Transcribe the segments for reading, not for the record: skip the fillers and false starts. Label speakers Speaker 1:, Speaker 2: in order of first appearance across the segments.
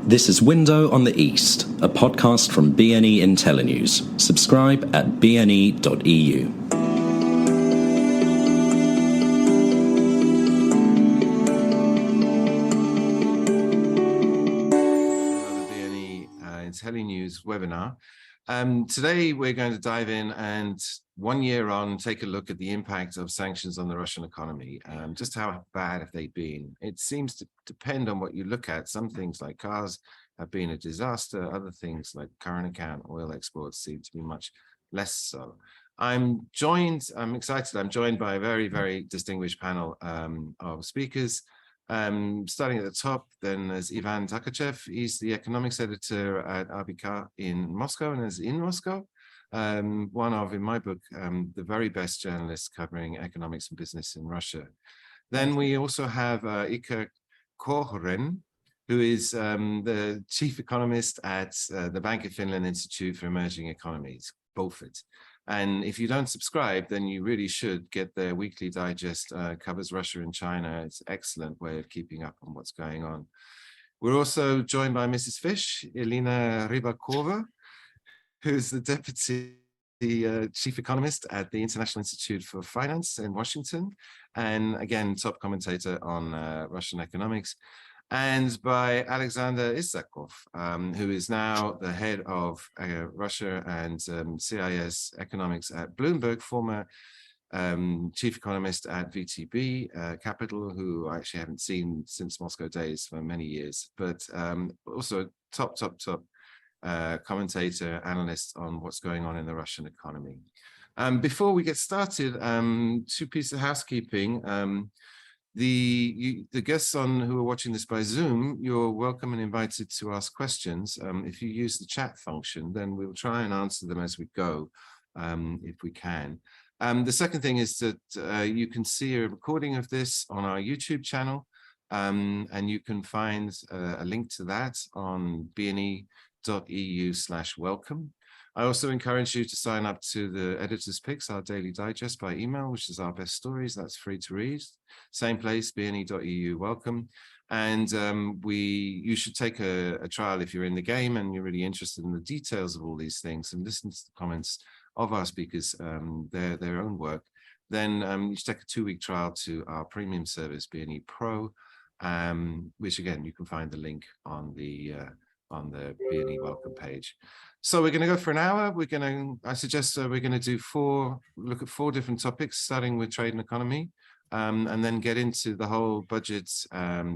Speaker 1: This is Window on the East, a podcast from BNE IntelliNews. Subscribe at bne.eu.
Speaker 2: Another BNE IntelliNews webinar. Today we're going to dive in and 1 year on, take a look at the impact of sanctions on the Russian economy. Just how bad have they been? It seems to depend on what you look at. Some things like cars have been a disaster. Other things like current account oil exports seem to be much less so. I'm excited. I'm joined by a very, very distinguished panel of speakers. Starting at the top, then there's Ivan Takachev. He's the economics editor at RBK in Moscow and is in Moscow. One of, in my book, the very best journalists covering economics and business in Russia. Then we also have Iikka Korhonen, who is the chief economist at the Bank of Finland Institute for Emerging Economies, BOFIT. And if you don't subscribe, then you really should get their weekly digest, covers Russia and China. It's an excellent way of keeping up on what's going on. We're also joined by Mrs. Fish, Elina Ribakova, who's the deputy chief economist at the International Institute for Finance in Washington, and again, top commentator on Russian economics. And by Alexander Isakov, who is now the head of Russia and CIS Economics at Bloomberg, former chief economist at VTB Capital, who I actually haven't seen since Moscow days for many years, but also top commentator, analyst on what's going on in the Russian economy. Before we get started, two pieces of housekeeping. The guests who are watching this by Zoom, you're welcome and invited to ask questions. If you use the chat function, then we'll try and answer them as we go, if we can. The second thing is that you can see a recording of this on our YouTube channel, and you can find a link to that on bne.eu/welcome. I also encourage you to sign up to the Editor's Picks, our daily digest by email, which is our best stories. That's free to read. Same place, bne.eu, welcome. And you should take a trial if you're in the game and you're really interested in the details of all these things and listen to the comments of our speakers, their own work. Then you should take a 2-week trial to our premium service, BNE Pro, which again, you can find the link on the BNE welcome page. So we're going to go for an hour. I suggest we're going to look at 4 different topics, starting with trade and economy, and then get into the whole budget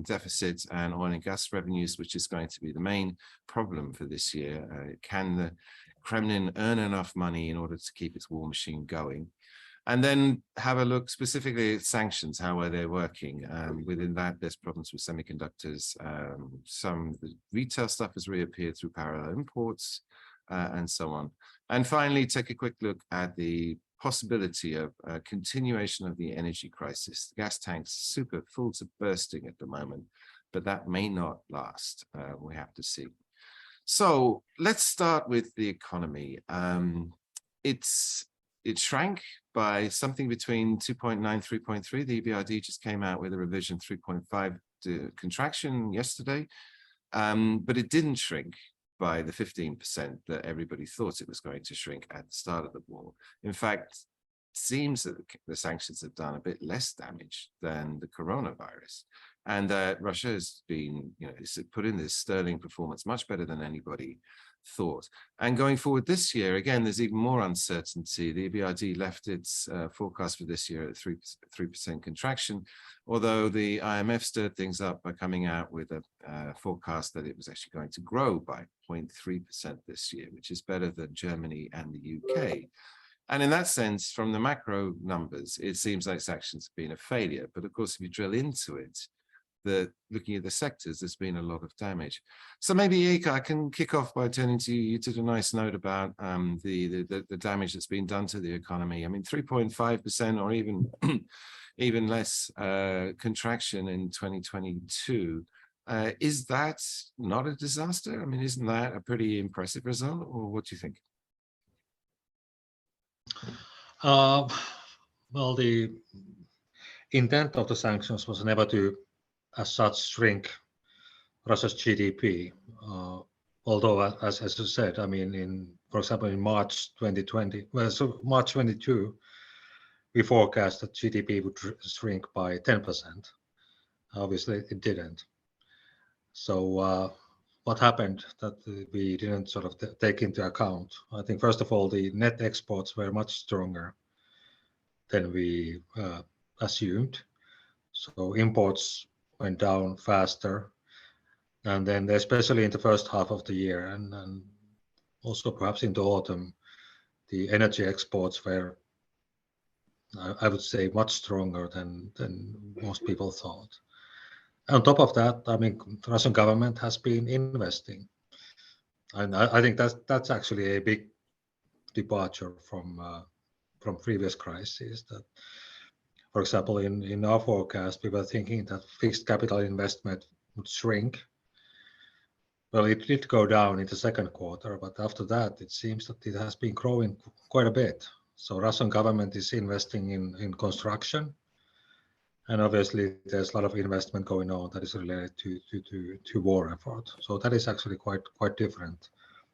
Speaker 2: deficit and oil and gas revenues, which is going to be the main problem for this year. Can the Kremlin earn enough money in order to keep its war machine going? And then have a look specifically at sanctions, how are they working? Within that, there's problems with semiconductors. Some of the retail stuff has reappeared through parallel imports, and so on. And finally, take a quick look at the possibility of a continuation of the energy crisis. The gas tanks super full to bursting at the moment, but that may not last. We have to see. So let's start with the economy. It shrank by something between 2.9 and 3.3. The EBRD just came out with a revision 3.5 contraction yesterday, but it didn't shrink by the 15% that everybody thought it was going to shrink at the start of the war. In fact, it seems that the sanctions have done a bit less damage than the coronavirus, and that Russia has been, it's put in this sterling performance much better than anybody thought. And going forward this year, again, there's even more uncertainty. The EBRD left its forecast for this year at 3% contraction, although the IMF stirred things up by coming out with a forecast that it was actually going to grow by 0.3% this year, which is better than Germany and the UK. And in that sense, from the macro numbers, it seems like sanctions have been a failure. But of course, if you drill into it, looking at the sectors, there's been a lot of damage. So maybe, Iikka, I can kick off by turning to you. You did a nice note about the damage that's been done to the economy. I mean, 3.5% or even less contraction in 2022. Is that not a disaster? I mean, isn't that a pretty impressive result, or what do you think?
Speaker 3: Well, the intent of the sanctions was never to, as such, shrink Russia's GDP. although as you said, I mean, for example, in March 2020, so March 22, we forecast that GDP would shrink by 10%. Obviously, it didn't. So what happened that we didn't sort of take into account? I think, first of all, the net exports were much stronger than we assumed. So imports went down faster. And then especially in the first half of the year and also perhaps into autumn, the energy exports were, I would say, much stronger than most people thought. On top of that, I mean, the Russian government has been investing. And I think that's actually a big departure from previous crises. That, for example, in our forecast, we were thinking that fixed capital investment would shrink. Well, it did go down in the second quarter, but after that, it seems that it has been growing quite a bit. So Russian government is investing in construction. And obviously, there's a lot of investment going on that is related to war effort. So that is actually quite different.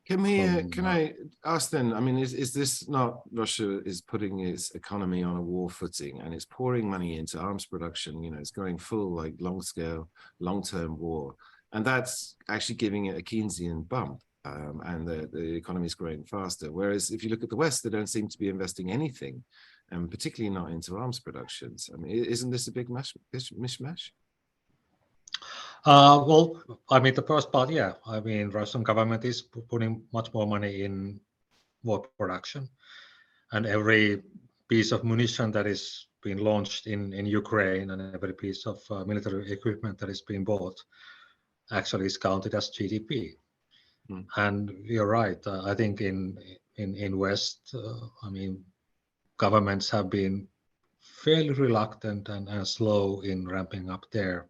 Speaker 2: Can I ask then? I mean, is this not Russia is putting its economy on a war footing and it's pouring money into arms production? You know, it's going full like long-scale, long-term war, and that's actually giving it a Keynesian bump, and the economy is growing faster. Whereas if you look at the West, they don't seem to be investing anything, and particularly not into arms productions. I mean, isn't this a big mishmash?
Speaker 3: Well, I mean, the first part, yeah. I mean, Russian government is putting much more money in war production, and every piece of munition that is being launched in Ukraine and every piece of military equipment that is being bought actually is counted as GDP. And you're right. I think in West, I mean, governments have been fairly reluctant and slow in ramping up their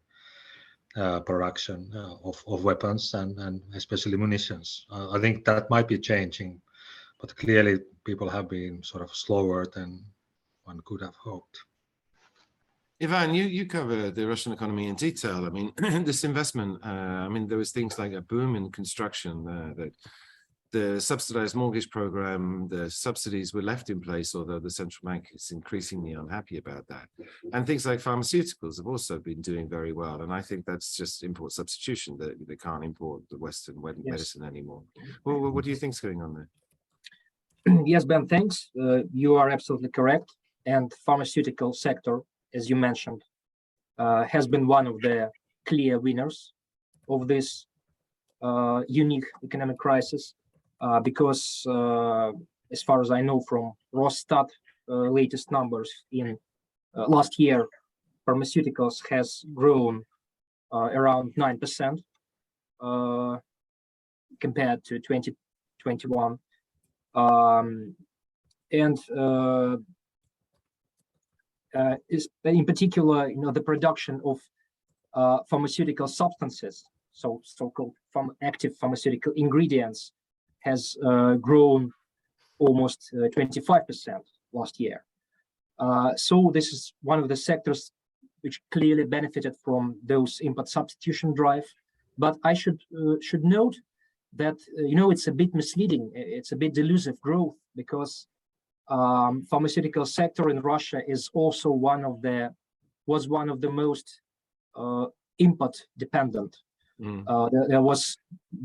Speaker 3: production of weapons and especially munitions. I think that might be changing, but clearly people have been sort of slower than one could have hoped.
Speaker 2: Ivan, you cover the Russian economy in detail. I mean, this investment, I mean, there was things like a boom in construction, that the subsidized mortgage program, the subsidies were left in place, although the central bank is increasingly unhappy about that. And things like pharmaceuticals have also been doing very well. And I think that's just import substitution, that they can't import the Western medicine anymore. Well, what do you think is going on there?
Speaker 4: Yes, Ben, thanks. You are absolutely correct. And pharmaceutical sector, as you mentioned, has been one of the clear winners of this unique economic crisis. Because as far as I know from Rosstat latest numbers in last year, pharmaceuticals has grown around 9% compared to 2021. Is in particular, you know, the production of pharmaceutical substances, so-called active pharmaceutical ingredients, has grown almost 25% last year. So this is one of the sectors which clearly benefited from those import substitution drive. But I should note that you know, it's a bit misleading. It's a bit delusive growth, because pharmaceutical sector in Russia is also was one of the most import dependent. There was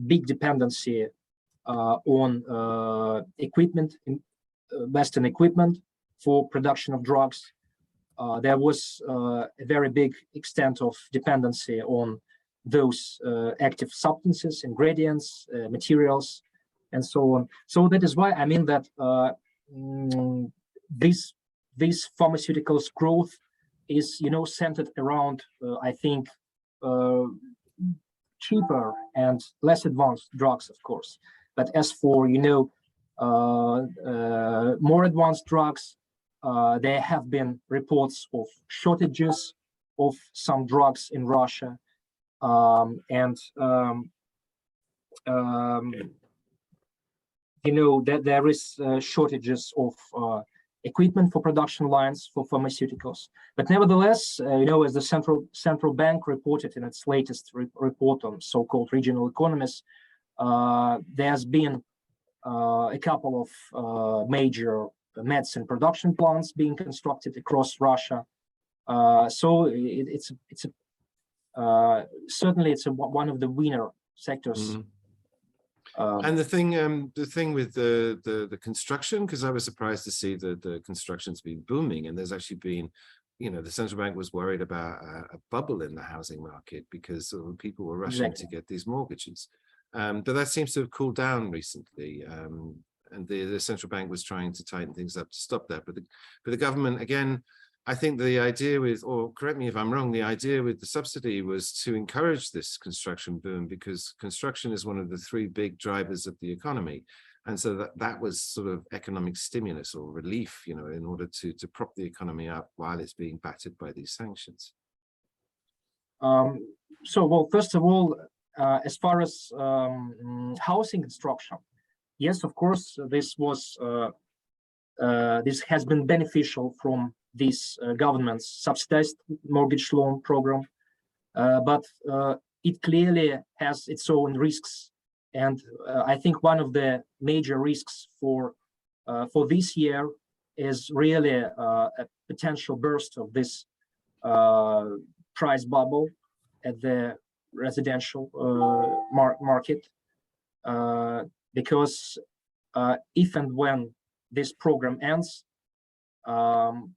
Speaker 4: big dependency on equipment, Western equipment for production of drugs. There was a very big extent of dependency on those active substances, ingredients, materials, and so on. So that is why I mean that this pharmaceuticals growth is, you know, centered around I think cheaper and less advanced drugs, of course. But as for, you know, more advanced drugs, there have been reports of shortages of some drugs in Russia, you know, that there is shortages of equipment for production lines for pharmaceuticals. But nevertheless, you know, as the central bank reported in its latest report on so-called regional economies, There's been a couple of major medicine production plants being constructed across Russia. So it's certainly one of the winner sectors.
Speaker 2: And the thing with the construction, because I was surprised to see that the construction's been booming, and there's actually been, the central bank was worried about a bubble in the housing market because people were rushing to get these mortgages. But that seems to have cooled down recently. And the central bank was trying to tighten things up to stop that. But the government, again, I think the idea with, or correct me if I'm wrong, the idea with the subsidy was to encourage this construction boom, because construction is one of the three big drivers of the economy. And so that was sort of economic stimulus or relief, in order to prop the economy up while it's being battered by these sanctions.
Speaker 4: Well, first of all, as far as housing construction, yes, of course, this has been beneficial from this government's subsidized mortgage loan program, but it clearly has its own risks. And I think one of the major risks for this year is really a potential burst of this price bubble at the residential market, because if and when this program ends,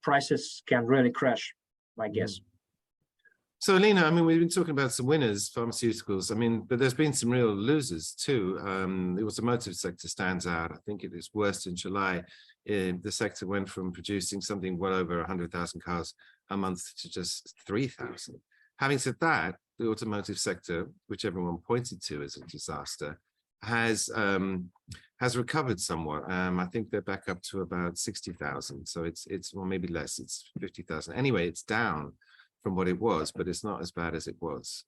Speaker 4: prices can really crash, I guess.
Speaker 2: So, Elina, we've been talking about some winners, pharmaceuticals. But there's been some real losers too. The automotive sector stands out. I think it is worst in July. The sector went from producing something well over 100,000 cars a month to just 3,000. Having said that, the automotive sector, which everyone pointed to as a disaster, has recovered somewhat. I think they're back up to about 60,000. So it's well, maybe less. It's 50,000. Anyway, it's down from what it was, but it's not as bad as it was.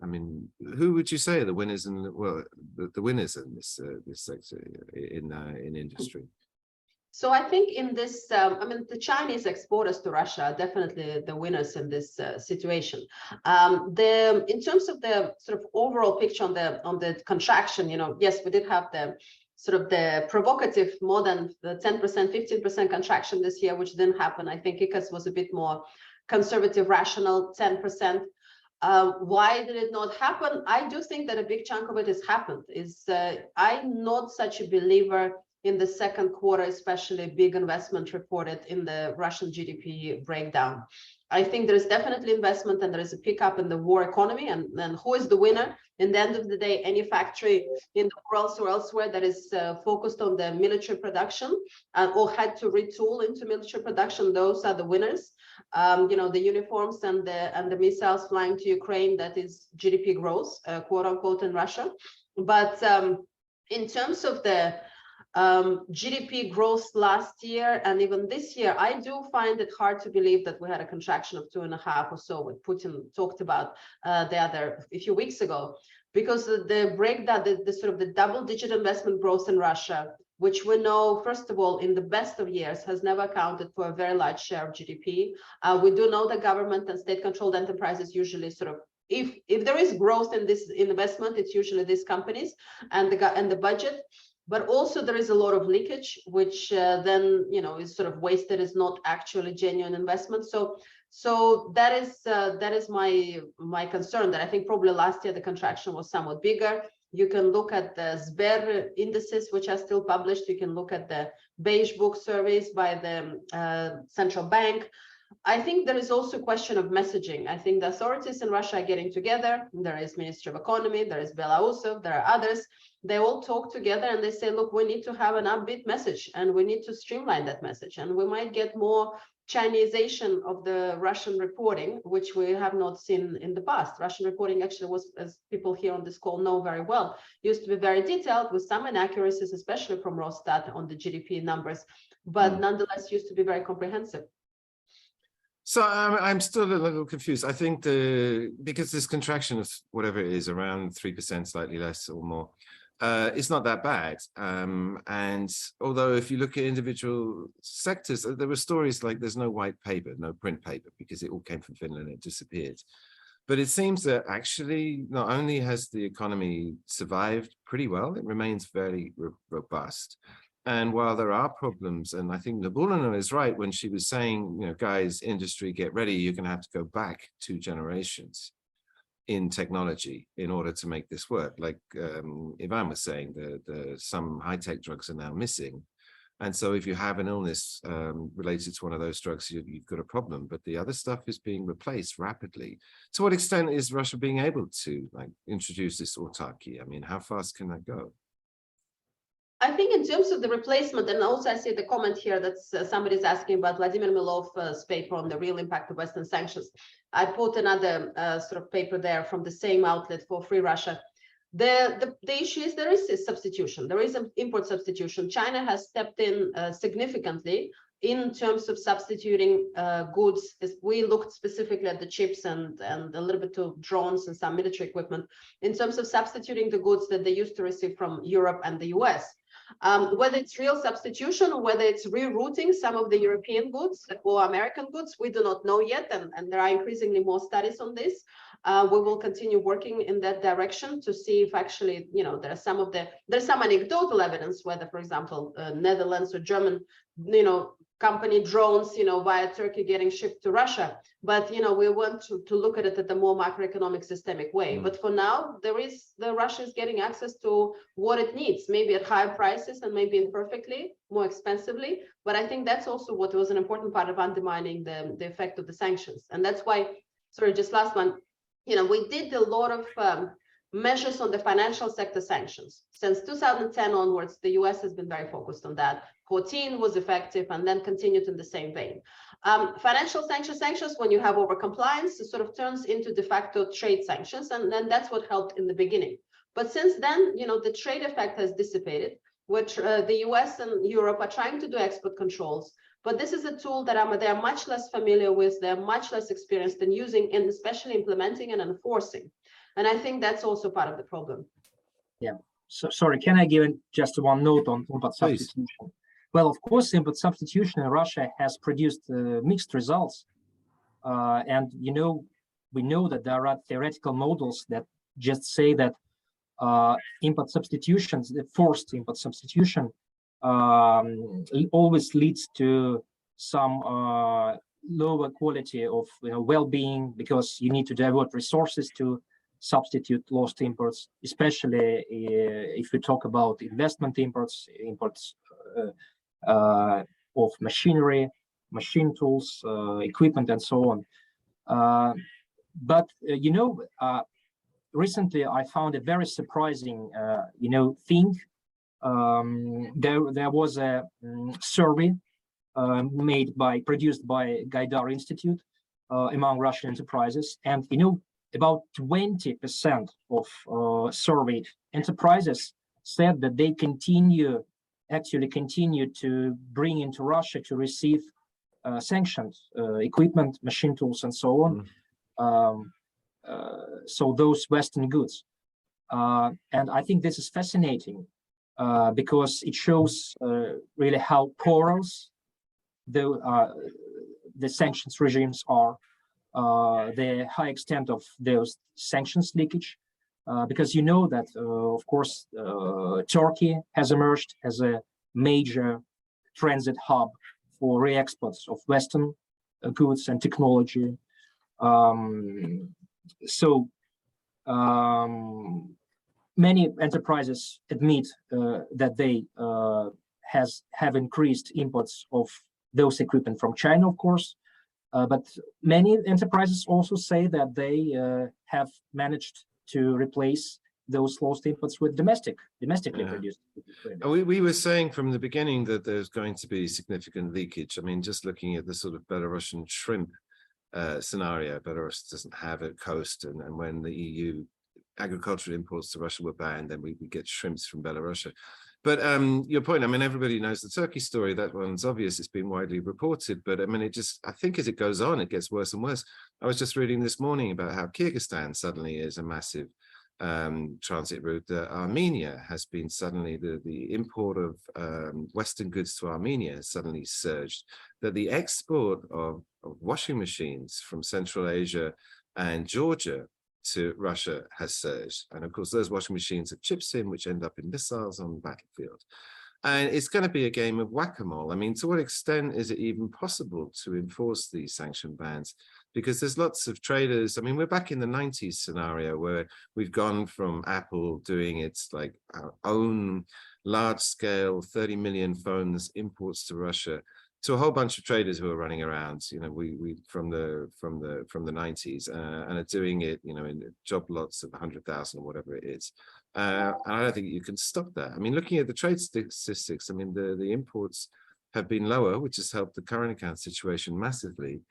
Speaker 2: Who would you say are the winners in the winners in this sector in industry?
Speaker 5: So I think in this, the Chinese exporters to Russia are definitely the winners in this situation. In terms of the sort of overall picture on the contraction, yes, we did have the sort of the provocative more than the 10%, 15% contraction this year, which didn't happen. I think Iikka was a bit more conservative, rational, 10%. Why did it not happen? I do think that a big chunk of it has happened. I'm not such a believer in the second quarter, especially big investment reported in the Russian GDP breakdown. I think there is definitely investment and there is a pickup in the war economy. And who is the winner? In the end of the day, any factory in the world or elsewhere that is focused on the military production or had to retool into military production, those are the winners. The uniforms and the missiles flying to Ukraine, that is GDP growth, quote unquote, in Russia. But in terms of the GDP growth last year and even this year, I do find it hard to believe that we had a contraction of 2.5 or so, what Putin talked about a few weeks ago, because the breakdown, the sort of the double-digit investment growth in Russia, which we know, first of all, in the best of years, has never accounted for a very large share of GDP. We do know that government and state-controlled enterprises usually sort of, if there is growth in this investment, it's usually these companies and the budget. But also there is a lot of leakage, which then is sort of wasted, is not actually genuine investment. So that is my concern, that I think probably last year the contraction was somewhat bigger. You can look at the Sber indices, which are still published. You can look at the beige book surveys by the central bank. I think there is also a question of messaging. I think the authorities in Russia are getting together. There is Ministry of Economy, there is Belarusov, there are others. They all talk together and they say, look, we need to have an upbeat message and we need to streamline that message. And we might get more Chinization of the Russian reporting, which we have not seen in the past. Russian reporting actually was, as people here on this call know very well, used to be very detailed with some inaccuracies, especially from Rosstat on the GDP numbers, but nonetheless used to be very comprehensive.
Speaker 2: So I'm still a little confused. I think because this contraction of whatever it is, around 3%, slightly less or more, it's not that bad. And although if you look at individual sectors, there were stories like there's no white paper, no print paper, because it all came from Finland and it disappeared. But it seems that actually not only has the economy survived pretty well, it remains very robust. And while there are problems, and I think Elina is right when she was saying, you know, guys, industry, get ready, you're going to have to go back 2 generations in technology in order to make this work. Like Ivan was saying, some high-tech drugs are now missing. And so if you have an illness related to one of those drugs, you've got a problem, but the other stuff is being replaced rapidly. To what extent is Russia being able to introduce this autarky? I mean, how fast can that go?
Speaker 5: I think in terms of the replacement, and also I see the comment here that somebody's asking about Vladimir Milov's paper on the real impact of Western sanctions. I put another sort of paper there from the same outlet for Free Russia. The issue is there is a substitution. There is an import substitution. China has stepped in significantly in terms of substituting goods. As we looked specifically at the chips and a little bit to drones and some military equipment, in terms of substituting the goods that they used to receive from Europe and the US. Whether it's real substitution or whether it's rerouting some of the European goods or American goods, we do not know yet, and there are increasingly more studies on this. We will continue working in that direction to see if actually, you know, there's some anecdotal evidence whether, for example, Netherlands or German, you know, company drones, you know, via Turkey getting shipped to Russia. But, you know, we want to look at it at a more macroeconomic systemic way. But for now, Russia is getting access to what it needs, maybe at higher prices and maybe imperfectly, more expensively. But I think that's also what was an important part of undermining the effect of the sanctions. And that's why, sorry, just last one, you know, we did a lot of measures on the financial sector sanctions. Since 2010 onwards, the US has been very focused on that. 14 was effective and then continued in the same vein. Financial sanctions, when you have overcompliance, it sort of turns into de facto trade sanctions, and then that's what helped in the beginning. But since then, you know, the trade effect has dissipated, which the US and Europe are trying to do export controls. But this is a tool that they're much less familiar with, they're much less experienced in using, and especially implementing and enforcing. And I think that's also part of the problem.
Speaker 4: Yeah. So sorry, can I give just one note on import substitution? Well, of course, import substitution in Russia has produced mixed results. And, you know, we know that there are theoretical models that just say that import substitutions, the forced import substitution, always leads to some lower quality of, you know, well-being, because you need to divert resources to substitute lost imports, especially if we talk about investment imports of machinery, machine tools, equipment, and so on. But you know, recently I found a very surprising, you know, thing. There was a survey produced by Gaidar Institute among Russian enterprises, and you know, about 20% of surveyed enterprises said that they actually continue to bring into Russia to receive sanctioned equipment, machine tools, and so on. So those Western goods. And I think this is fascinating because it shows really how porous the sanctions regimes are, the high extent of those sanctions leakage, because you know that, of course, Turkey has emerged as a major transit hub for re-exports of Western goods and technology. So many enterprises admit that they have increased imports of those equipment from China, of course. But many enterprises also say that they have managed to replace those lost imports with domestically produced.
Speaker 2: We were saying from the beginning that there's going to be significant leakage. I mean, just looking at the sort of Belarusian shrimp scenario, Belarus doesn't have a coast, and when the EU agricultural imports to Russia were banned, then we get shrimps from Belarus. But your point, I mean, everybody knows the Turkey story. That one's obvious. It's been widely reported. But I mean, I think as it goes on, it gets worse and worse. I was just reading this morning about how Kyrgyzstan suddenly is a massive transit route. Armenia has been suddenly, the import of Western goods to Armenia has suddenly surged. That the export of washing machines from Central Asia and Georgia to Russia has surged. And of course, those washing machines have chips in, which end up in missiles on the battlefield. And it's going to be a game of whack-a-mole. I mean, to what extent is it even possible to enforce these sanction bans? Because there's lots of traders. I mean, we're back in the 90s scenario where we've gone from Apple doing its like our own large-scale 30 million phones imports to Russia to a whole bunch of traders who are running around, you know, we from the 90s and are doing it, you know, in job lots of 100,000 or whatever it is. And I don't think you can stop that. I mean, looking at the trade statistics, I mean, the imports have been lower, which has helped the current account situation massively.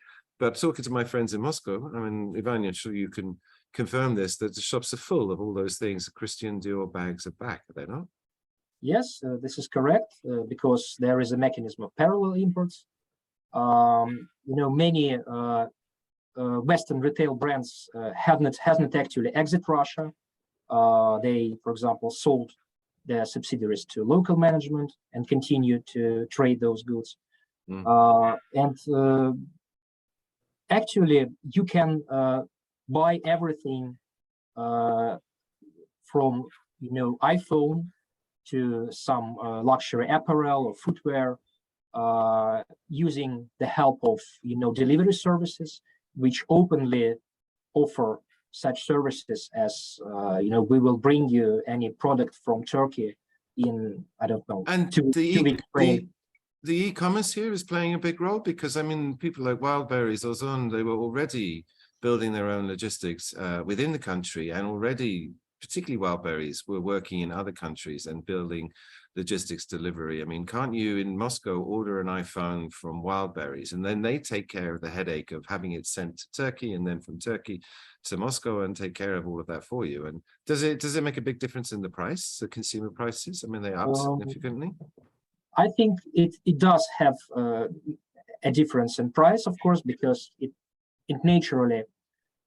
Speaker 2: But talking to my friends in Moscow, I mean, Ivan, I'm sure you can confirm this, that the shops are full of all those things. The Christian Dior bags are back, are they not?
Speaker 4: Yes, this is correct, because there is a mechanism of parallel imports. You know, many Western retail brands hasn't actually exit Russia. They, for example, sold their subsidiaries to local management and continue to trade those goods. Actually, you can buy everything from, you know, iPhone to some luxury apparel or footwear using the help of, you know, delivery services, which openly offer such services as, you know, we will bring you any product from Turkey in, I don't know,
Speaker 2: and
Speaker 4: 2 weeks.
Speaker 2: The e-commerce here is playing a big role because, I mean, people like Wildberries, Ozon, they were already building their own logistics within the country, and already, particularly Wildberries, were working in other countries and building logistics delivery. I mean, can't you in Moscow order an iPhone from Wildberries, and then they take care of the headache of having it sent to Turkey, and then from Turkey to Moscow, and take care of all of that for you? And does it make a big difference in the price, the consumer prices? I mean, they up significantly.
Speaker 4: I think it does have a difference in price, of course, because it naturally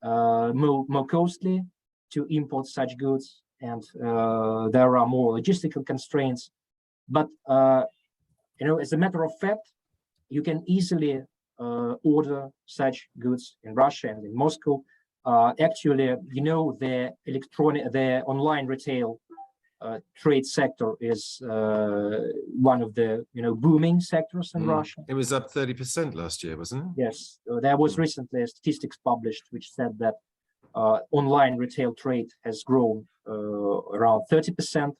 Speaker 4: more costly to import such goods, and there are more logistical constraints. But you know, as a matter of fact, you can easily order such goods in Russia and in Moscow. Actually, you know, the online retail trade sector is one of the, you know, booming sectors in Russia.
Speaker 2: It was up 30% last year, wasn't it?
Speaker 4: Yes, there was recently statistics published which said that online retail trade has grown around 30%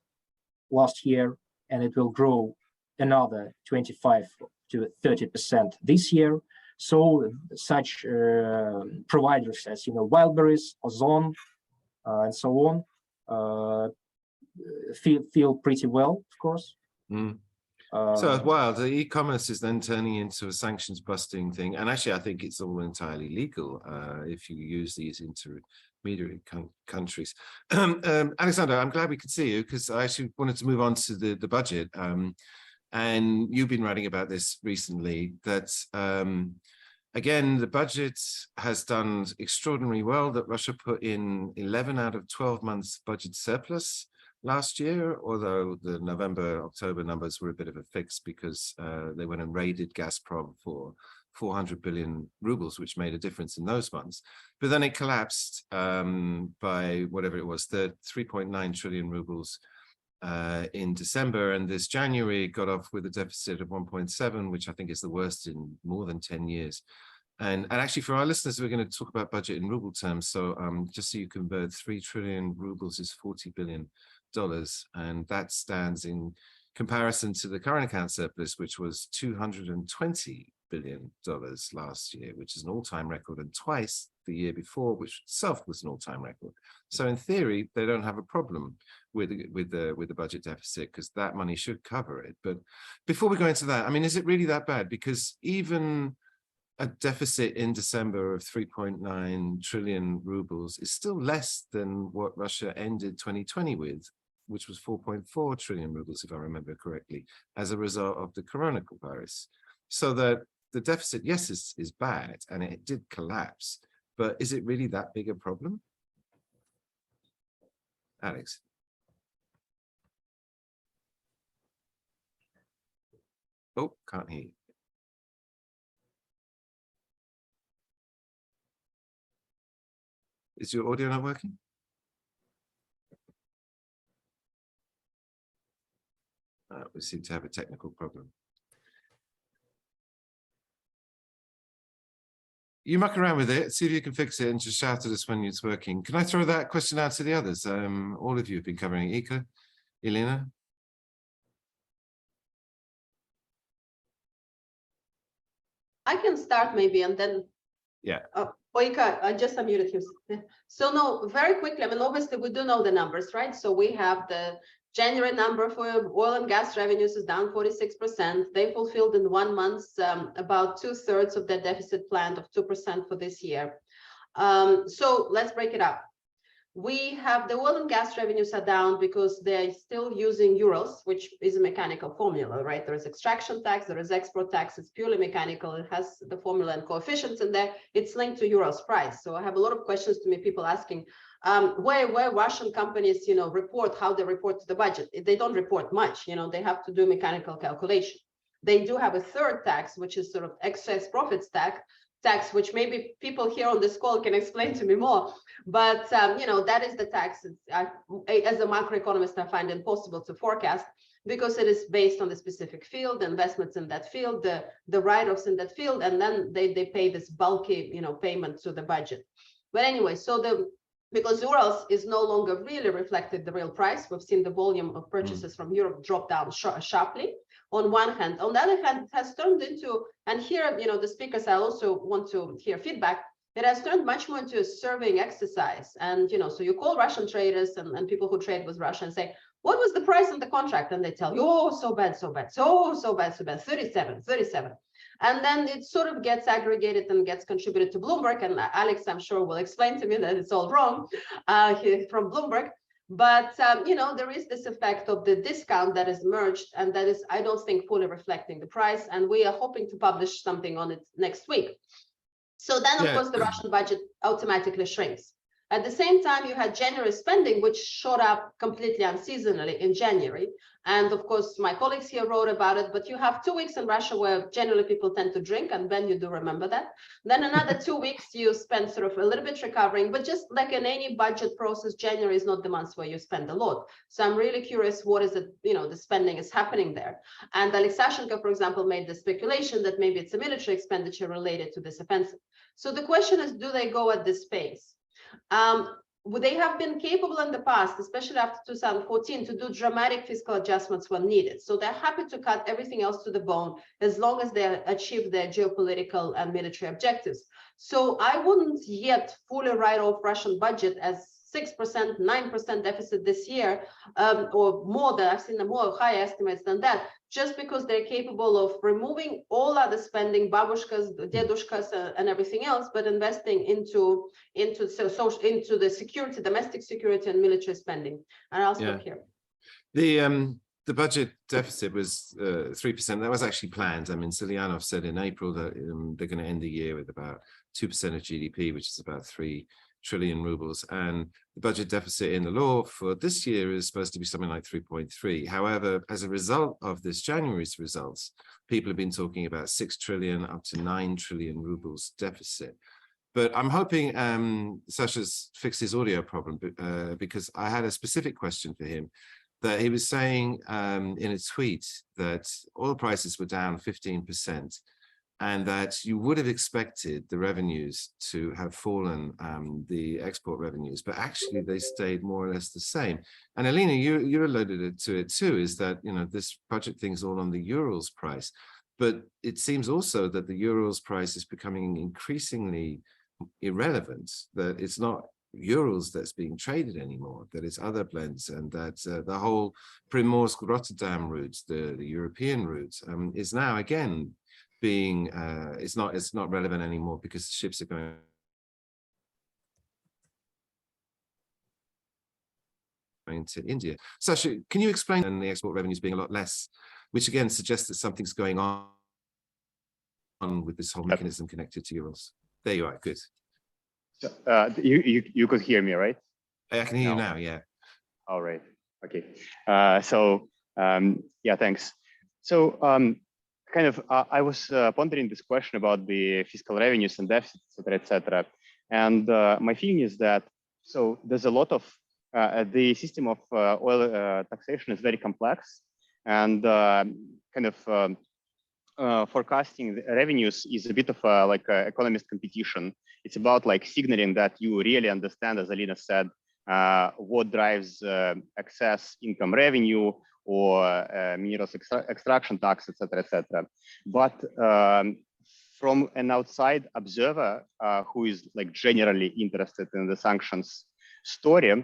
Speaker 4: last year, and it will grow another 25 to 30% this year. So such providers as, you know, Wildberries, Ozon, and so on feel pretty well, of course.
Speaker 2: So while the e-commerce is then turning into a sanctions busting thing, and actually I think it's all entirely legal if you use these intermediary countries. Alexander, I'm glad we could see you, because I actually wanted to move on to the budget. And you've been writing about this recently, that again, the budget has done extraordinarily well, that Russia put in 11 out of 12 months budget surplus last year, although the November-October numbers were a bit of a fix because they went and raided Gazprom for 400 billion rubles, which made a difference in those months. But then it collapsed by whatever it was, 3.9 trillion rubles in December, and this January got off with a deficit of 1.7, which I think is the worst in more than 10 years. And actually, for our listeners, we're going to talk about budget in ruble terms. So just so you convert, 3 trillion rubles is $40 billion. And that stands in comparison to the current account surplus, which was $220 billion last year, which is an all-time record, and twice the year before, which itself was an all-time record. So in theory, they don't have a problem with the budget deficit, because that money should cover it. But before we go into that, I mean, is it really that bad? Because even a deficit in December of 3.9 trillion rubles is still less than what Russia ended 2020 with, which was 4.4 trillion rubles, if I remember correctly, as a result of the coronavirus. So that the deficit, yes, is bad, and it did collapse, but is it really that big a problem? Alex? Oh, can't hear you. Is your audio not working? We seem to have a technical problem. You muck around with it, see if you can fix it, and just shout at us when it's working. Can I throw that question out to the others? All of you have been covering it. Iikka, Elina?
Speaker 5: I can start maybe, and then
Speaker 2: Yeah.
Speaker 5: Iikka, I just unmuted him. So no, very quickly, I mean, obviously we do know the numbers, right? So we have the January number for oil and gas revenues is down 46%. They fulfilled in 1 month about 2/3 of their deficit plan of 2% for this year. So let's break it up. We have the oil and gas revenues are down because they're still using Urals, which is a mechanical formula, right? There is extraction tax, there is export tax, it's purely mechanical. It has the formula and coefficients in there. It's linked to Urals price. So I have a lot of questions to me, people asking where Russian companies, report, how they report to the budget. They don't report much, they have to do mechanical calculation. They do have a third tax, which is sort of excess profits tax, which maybe people here on this call can explain to me more. But, that is the tax. As a macroeconomist, I find it impossible to forecast because it is based on the specific field, the investments in that field, the write-offs in that field, and then they pay this bulky, payment to the budget. But anyway, because Urals is no longer really reflected the real price. We've seen the volume of purchases from Europe drop down sharply on one hand. On the other hand, it has turned into, and here, the speakers, I also want to hear feedback, it has turned much more into a surveying exercise. And, so you call Russian traders and people who trade with Russia and say, what was the price on the contract? And they tell you, oh, so bad, so bad, so bad, 37. And then it sort of gets aggregated and gets contributed to Bloomberg. And Alex, I'm sure, will explain to me that it's all wrong from Bloomberg. But, there is this effect of the discount that is merged, and that is, I don't think, fully reflecting the price. And we are hoping to publish something on it next week. So then, of course, the Russian budget automatically shrinks. At the same time, you had January spending, which shot up completely unseasonally in January. And of course, my colleagues here wrote about it, but you have 2 weeks in Russia where generally people tend to drink, and Ben, you do remember that. Then another 2 weeks you spend sort of a little bit recovering, but just like in any budget process, January is not the month where you spend a lot. So I'm really curious, what is it, the spending is happening there. And Alexashenko, for example, made the speculation that maybe it's a military expenditure related to this offensive. So the question is, do they go at this pace? They have been capable in the past, especially after 2014, to do dramatic fiscal adjustments when needed. So they're happy to cut everything else to the bone as long as they achieve their geopolitical and military objectives. So I wouldn't yet fully write off Russian budget as 6%, 9% deficit this year, or more than, I've seen more high estimates than that, just because they're capable of removing all other spending, babushkas, dedushkas, and everything else, but investing into the security, domestic security, and military spending. And I'll stop here.
Speaker 2: The budget deficit was 3%. That was actually planned. I mean, Silyanov said in April that they're going to end the year with about 2% of GDP, which is about 3 trillion rubles, and the budget deficit in the law for this year is supposed to be something like 3.3. However, as a result of this January's results, people have been talking about 6 trillion up to 9 trillion rubles deficit. But I'm hoping Sasha's fixed his audio problem because I had a specific question for him. That he was saying in a tweet that oil prices were down 15%. And that you would have expected the revenues to have fallen, the export revenues, but actually they stayed more or less the same. And Elina, you alluded to it too, is that, this budget thing's all on the Urals price, but it seems also that the Urals price is becoming increasingly irrelevant, that it's not Urals that's being traded anymore, that it's other blends, and that the whole Primorsk-Rotterdam route, the European route, is now again being it's not relevant anymore because the ships are going to India. Sasha, can you explain the export revenues being a lot less, which again suggests that something's going on with this whole mechanism connected to Urals? There you are. Good.
Speaker 6: You could hear me, right?
Speaker 2: I can hear you now. Yeah.
Speaker 6: All right. Okay. Yeah, thanks. So I was pondering this question about the fiscal revenues and deficits, etc. And my feeling is that, so there's a lot of, the system of oil taxation is very complex, and forecasting the revenues is a bit of like economist competition. It's about like signaling that you really understand, as Elina said, what drives excess income revenue or minerals extraction tax, etc., etc. But from an outside observer who is like generally interested in the sanctions story,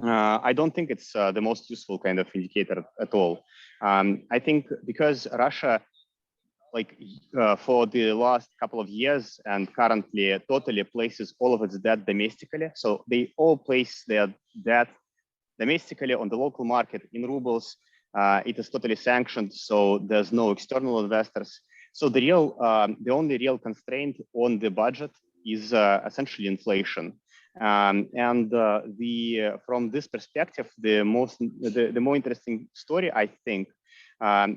Speaker 6: I don't think it's the most useful kind of indicator at all. I think because Russia, like for the last couple of years and currently totally places all of its debt domestically. So they all place their debt domestically on the local market in rubles. It is totally sanctioned, so there's no external investors. So the only real constraint on the budget is essentially inflation. From this perspective, the more interesting story, I think,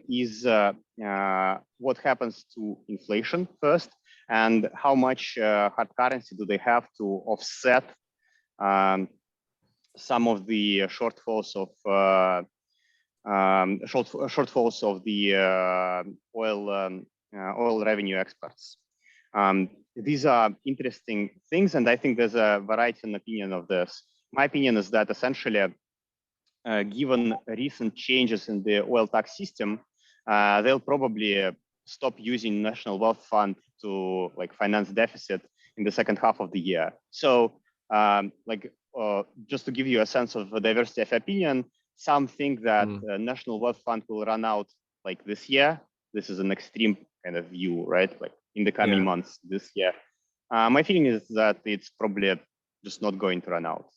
Speaker 6: is what happens to inflation first, and how much hard currency do they have to offset some of the shortfalls of the oil revenue exports. These are interesting things, and I think there's a variety in opinion of this. My opinion is that essentially, given recent changes in the oil tax system, they'll probably stop using National Wealth Fund to like finance deficit in the second half of the year. So just to give you a sense of the diversity of opinion, some think that National Wealth Fund will run out like this year. This is an extreme kind of view, right? Like in the coming months this year. My feeling is that it's probably just not going to run out.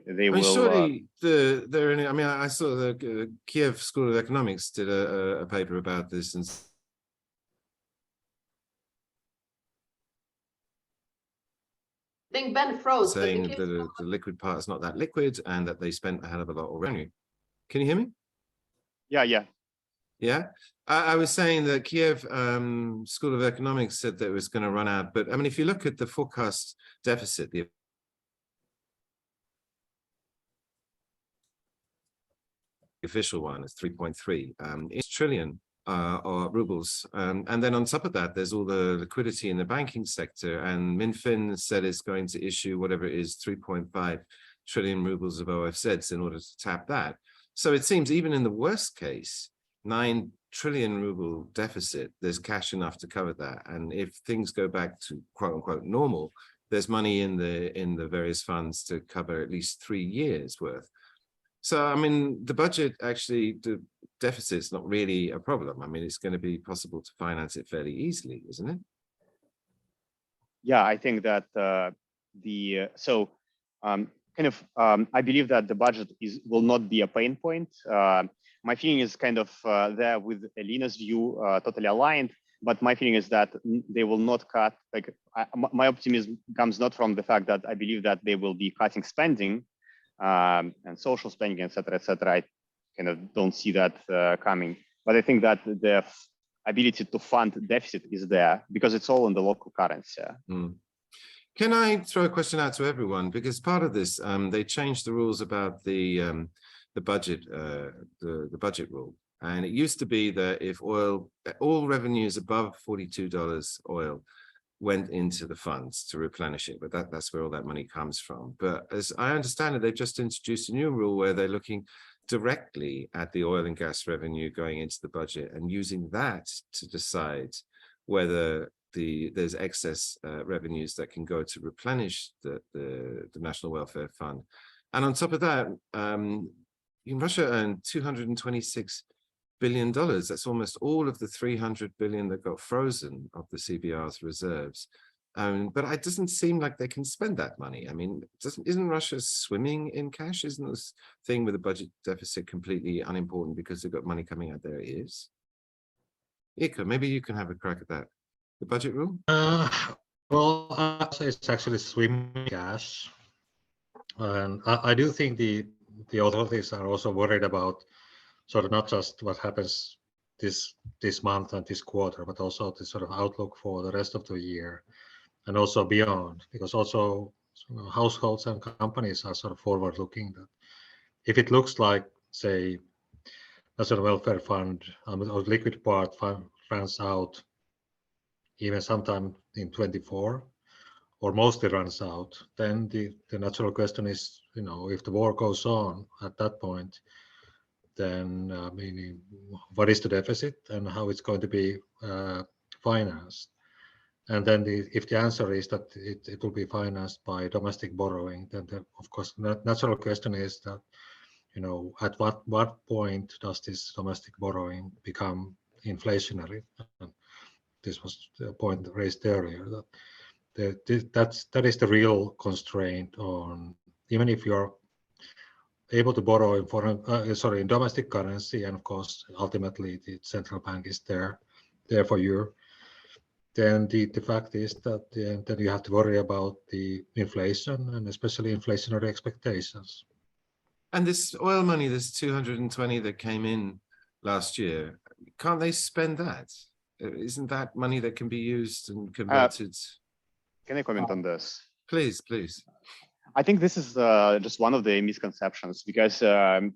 Speaker 6: They will.
Speaker 2: Surely I saw the Kiev School of Economics did a paper about this, and
Speaker 5: I think Ben froze.
Speaker 2: saying that the liquid part is not that liquid, and that they spent a hell of a lot of revenue. Can you hear me? Yeah. I was saying that Kiev School of Economics said that it was going to run out, but I mean, if you look at the forecast deficit, the official one is 3.3 trillion rubles, and then on top of that, there's all the liquidity in the banking sector, and Minfin said it's going to issue whatever it is 3.5 trillion rubles of OFZs in order to tap that. So it seems even in the worst case, 9 trillion ruble deficit, there's cash enough to cover that, and if things go back to quote unquote normal, there's money in the various funds to cover at least 3 years worth. So, I mean, the budget actually, the deficit's not really a problem. I mean, it's going to be possible to finance it fairly easily, isn't it?
Speaker 6: Yeah, I think that I believe that the budget will not be a pain point. My feeling is kind of there with Elina's view, totally aligned. But my feeling is that they will not cut. Like my optimism comes not from the fact that I believe that they will be cutting spending. And social spending, etc., etc. I kind of don't see that coming. But I think that the ability to fund deficit is there because it's all in the local currency.
Speaker 2: Can I throw a question out to everyone? Because part of this, they changed the rules about the budget, the budget rule, and it used to be that if all revenues above $42 oil went into the funds to replenish it, but that's where all that money comes from. But as I understand it, they've just introduced a new rule where they're looking directly at the oil and gas revenue going into the budget and using that to decide whether there's excess revenues that can go to replenish the National Welfare Fund. And on top of that, Russia earned $226 billion. That's almost all of the 300 billion that got frozen of the CBR's reserves. But it doesn't seem like they can spend that money. I mean, isn't Russia swimming in cash? Isn't this thing with the budget deficit completely unimportant because they've got money coming out their ears? Iikka, maybe you can have a crack at that. The budget rule?
Speaker 3: Well, I'd say it's actually swimming cash. And I do think the authorities are also worried about sort of not just what happens this month and this quarter, but also the sort of outlook for the rest of the year. and also beyond, because also households and companies are sort of forward-looking. That if it looks like, say, National Welfare Fund or liquid part runs out even sometime in 24, or mostly runs out, then the natural question is, if the war goes on at that point, then what is the deficit and how it's going to be financed? And then if the answer is that it will be financed by domestic borrowing, then of course the natural question is that, at what point does this domestic borrowing become inflationary? And this was the point raised earlier, that is the real constraint on, even if you're able to borrow in in domestic currency, and of course ultimately the central bank is there for you, then the fact is that then you have to worry about the inflation, and especially inflationary expectations.
Speaker 2: And this oil money, this 220 that came in last year, can't they spend that? Isn't that money that can be used and converted?
Speaker 6: Can I comment on this?
Speaker 2: Please, please.
Speaker 6: I think this is just one of the misconceptions, because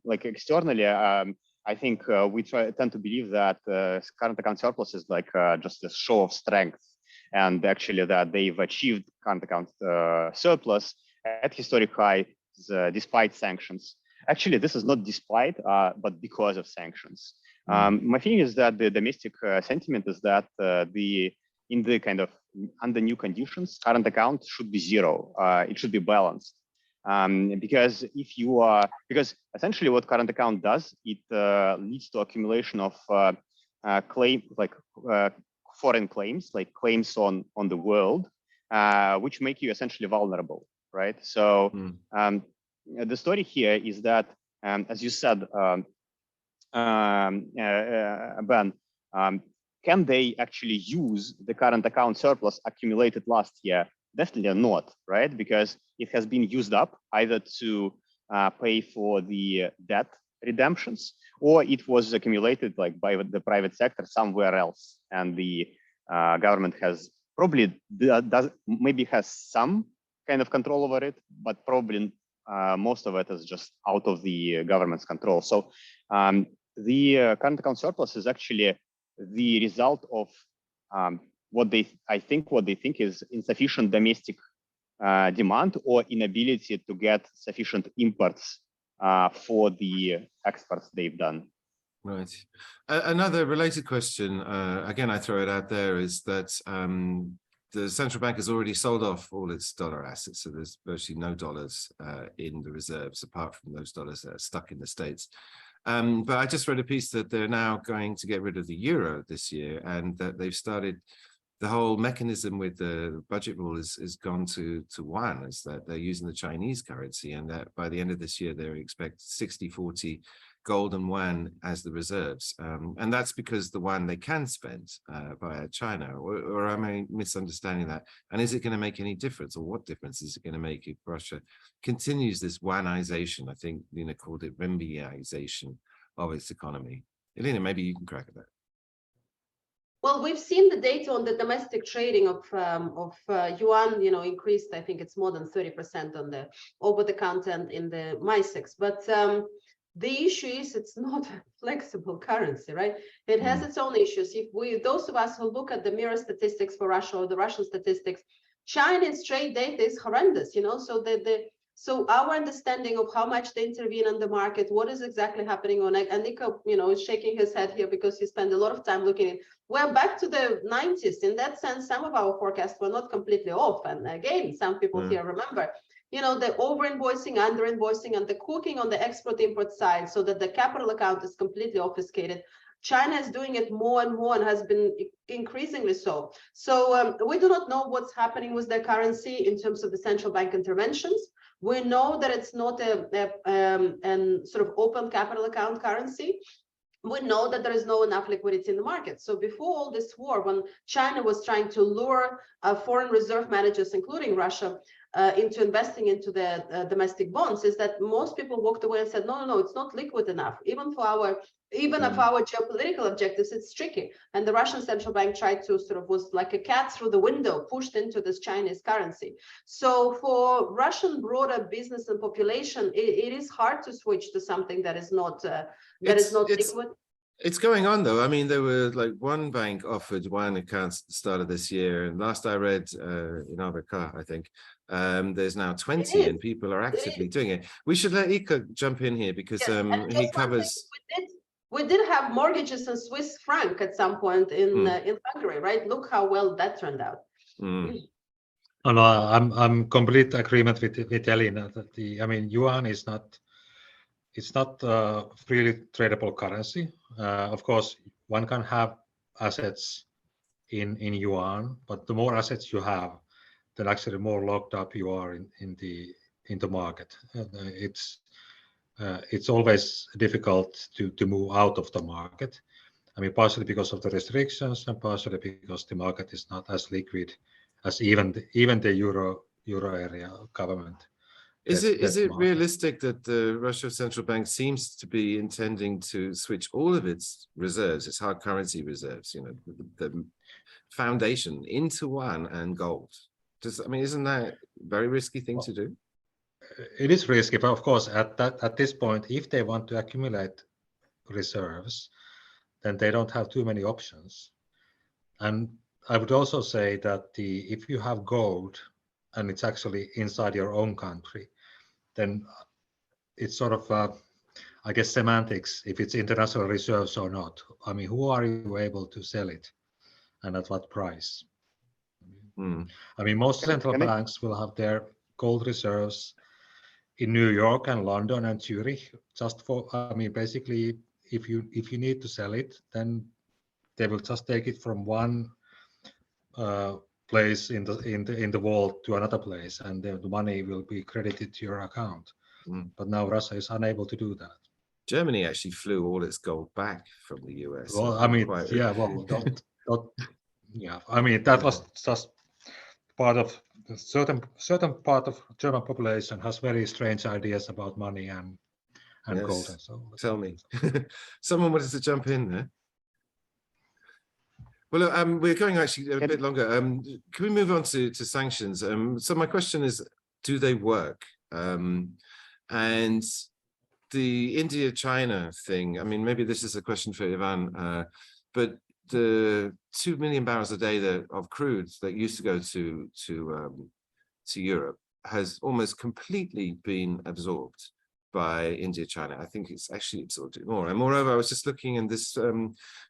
Speaker 6: like externally, I think we tend to believe that current account surplus is like just a show of strength, and actually that they've achieved current account surplus at historic highs despite sanctions. Actually, this is not despite, but because of sanctions. My feeling is that the domestic sentiment is that in the kind of under new conditions, current account should be zero. It should be balanced. Because because essentially what current account does, it leads to accumulation of foreign claims, like claims on the world, which make you essentially vulnerable, right? So the story here is that, as you said, Ben, can they actually use the current account surplus accumulated last year? Definitely not, right? Because it has been used up either to pay for the debt redemptions, or it was accumulated like by the private sector somewhere else, and the government has probably maybe has some kind of control over it, but probably most of it is just out of the government's control. So the current account surplus is actually the result of what they think is insufficient domestic demand, or inability to get sufficient imports for the exports they've done.
Speaker 2: Right. Another related question, again, I throw it out there, is that the central bank has already sold off all its dollar assets, so there's virtually no dollars in the reserves, apart from those dollars that are stuck in the States. But I just read a piece that they're now going to get rid of the euro this year, and that they've started the whole mechanism with the budget rule is gone to yuan, is that they're using the Chinese currency, and that by the end of this year, they expect 60-40 gold and yuan as the reserves. And that's because the yuan they can spend via China, or am I misunderstanding that? And is it going to make any difference, or what difference is it going to make if Russia continues this yuanization? I think Lina called it renminbiization of its economy. Elina, maybe you can crack at that.
Speaker 5: Well, we've seen the data on the domestic trading of yuan, increased. I think it's more than 30% on the over-the-counter and in the MySix. But the issue is it's not a flexible currency, right? It has its own issues. If those of us who look at the mirror statistics for Russia or the Russian statistics, Chinese trade data is horrendous, So our understanding of how much they intervene on the market, what is exactly happening on it, and Iikka, is shaking his head here because he spent a lot of time looking at. We're back to the 90s. In that sense, some of our forecasts were not completely off. And again, some people here remember, the over-invoicing, under-invoicing, and the cooking on the export-import side, so that the capital account is completely obfuscated. China is doing it more and more, and has been increasingly so. So we do not know what's happening with the currency in terms of the central bank interventions. We know that it's not a sort of open capital account currency. We know that there is no enough liquidity in the market. So before all this war, when China was trying to lure foreign reserve managers, including Russia, into investing into the domestic bonds, is that most people walked away and said, no, it's not liquid enough. Even for our even of our geopolitical objectives, it's tricky. And the Russian central bank tried to was like a cat through the window, pushed into this Chinese currency. So for Russian broader business and population, it is hard to switch to something that is not liquid.
Speaker 2: It's going on though. I mean, there were like one bank offered one account at the start of this year, and last I read in Arbeka, I think, there's now 20 and people are actively doing it. We should let Iikka jump in here because he covers.
Speaker 5: We did have mortgages in Swiss franc at some point in Hungary, right? Look how well that turned out.
Speaker 3: Oh, no, I'm complete agreement with Elina that yuan is not. It's not a freely tradable currency. Of course, one can have assets in yuan, but the more assets you have, then actually more locked up you are in the market. It's always difficult to move out of the market. I mean, partially because of the restrictions, and partially because the market is not as liquid as even the euro area government.
Speaker 2: Is it realistic that the Russian central bank seems to be intending to switch all of its reserves, its hard currency reserves, the foundation, into one and gold? Isn't that a very risky thing to do?
Speaker 3: It is risky, but of course, at this point, if they want to accumulate reserves, then they don't have too many options. And I would also say that if you have gold and it's actually inside your own country, then it's sort of, I guess, semantics, if it's international reserves or not. I mean, who are you able to sell it and at what price? I mean, most central banks will have their gold reserves in New York and London and Zurich, just for, basically, if you need to sell it, then they will just take it from one place in the world to another place, and the money will be credited to your account. But now Russia is unable to do that.
Speaker 2: Germany actually flew all its gold back from the US.
Speaker 3: Well, that was just part of certain part of German population has very strange ideas about money and gold and so on.
Speaker 2: Tell me, someone wanted to jump in there. Well, look, we're going actually a bit longer. Can we move on to sanctions? So my question is, do they work? And the India-China thing, maybe this is a question for Ivan, but the 2 million barrels a day of crude that used to go to Europe has almost completely been absorbed by India-China. I think it's actually absorbed it more. And moreover, I was just looking in this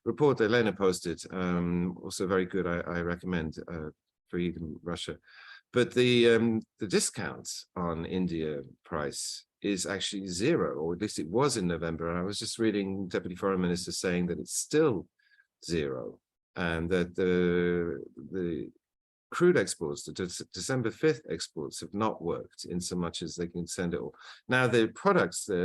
Speaker 2: report that Elena posted, also very good, I recommend for even Russia. But the discount on India price is actually zero, or at least it was in November. And I was just reading Deputy Foreign Minister saying that it's still zero, and that the crude exports, the December 5th exports, have not worked in so much as they can send it all. Now the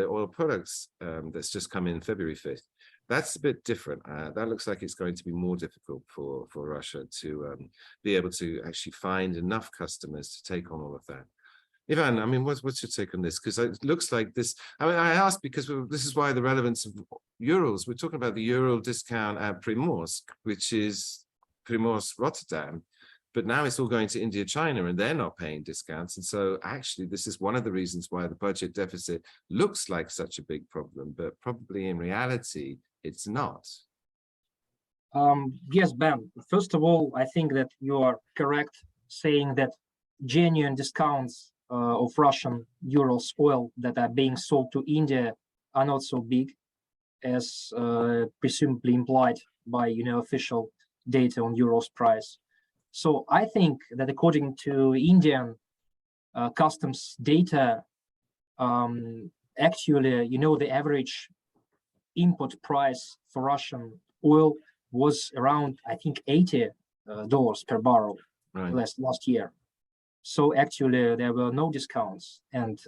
Speaker 2: oil products that's just come in February 5th, that's a bit different. That looks like it's going to be more difficult for Russia to be able to actually find enough customers to take on all of that. Ivan, what's your take on this? Because it looks like this. I asked because this is why the relevance of Urals. We're talking about the Ural discount at Primorsk, which is Primorsk Rotterdam, but now it's all going to India, China, and they're not paying discounts. And so actually, this is one of the reasons why the budget deficit looks like such a big problem, but probably in reality, it's not.
Speaker 4: Yes, Ben. First of all, I think that you are correct saying that genuine discounts of Russian Urals oil that are being sold to India are not so big as presumably implied by official data on Urals price. So I think that according to Indian customs data, actually, the average import price for Russian oil was around, I think, $80 per barrel last year. So actually, there were no discounts, and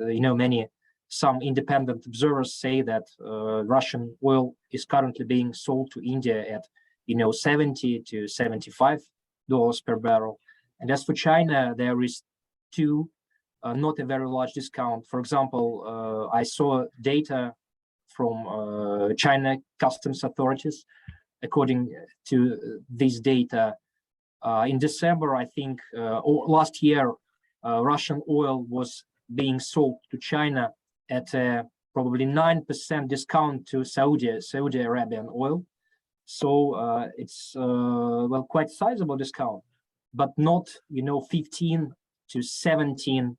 Speaker 4: some independent observers say that Russian oil is currently being sold to India at $70 to $75 per barrel. And as for China, there is not a very large discount. For example, I saw data from China customs authorities. According to this data, in December, I think, or last year, Russian oil was being sold to China at a probably 9% discount to Saudi Arabian oil. So it's well, quite sizable discount, but not 15 to 17%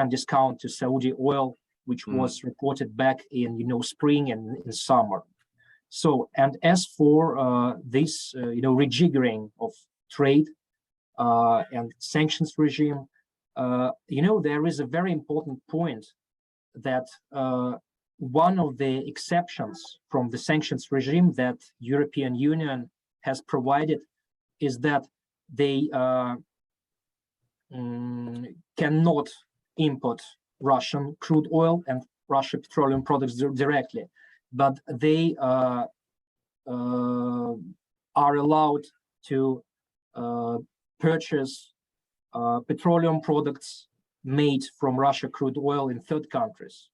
Speaker 4: discount to Saudi oil, which was reported back in spring and in summer. So, and as for this rejiggering of trade and sanctions regime, there is a very important point that one of the exceptions from the sanctions regime that European Union has provided is that they cannot import Russian crude oil and Russian petroleum products directly, but they are allowed to purchase petroleum products made from Russia crude oil in third countries.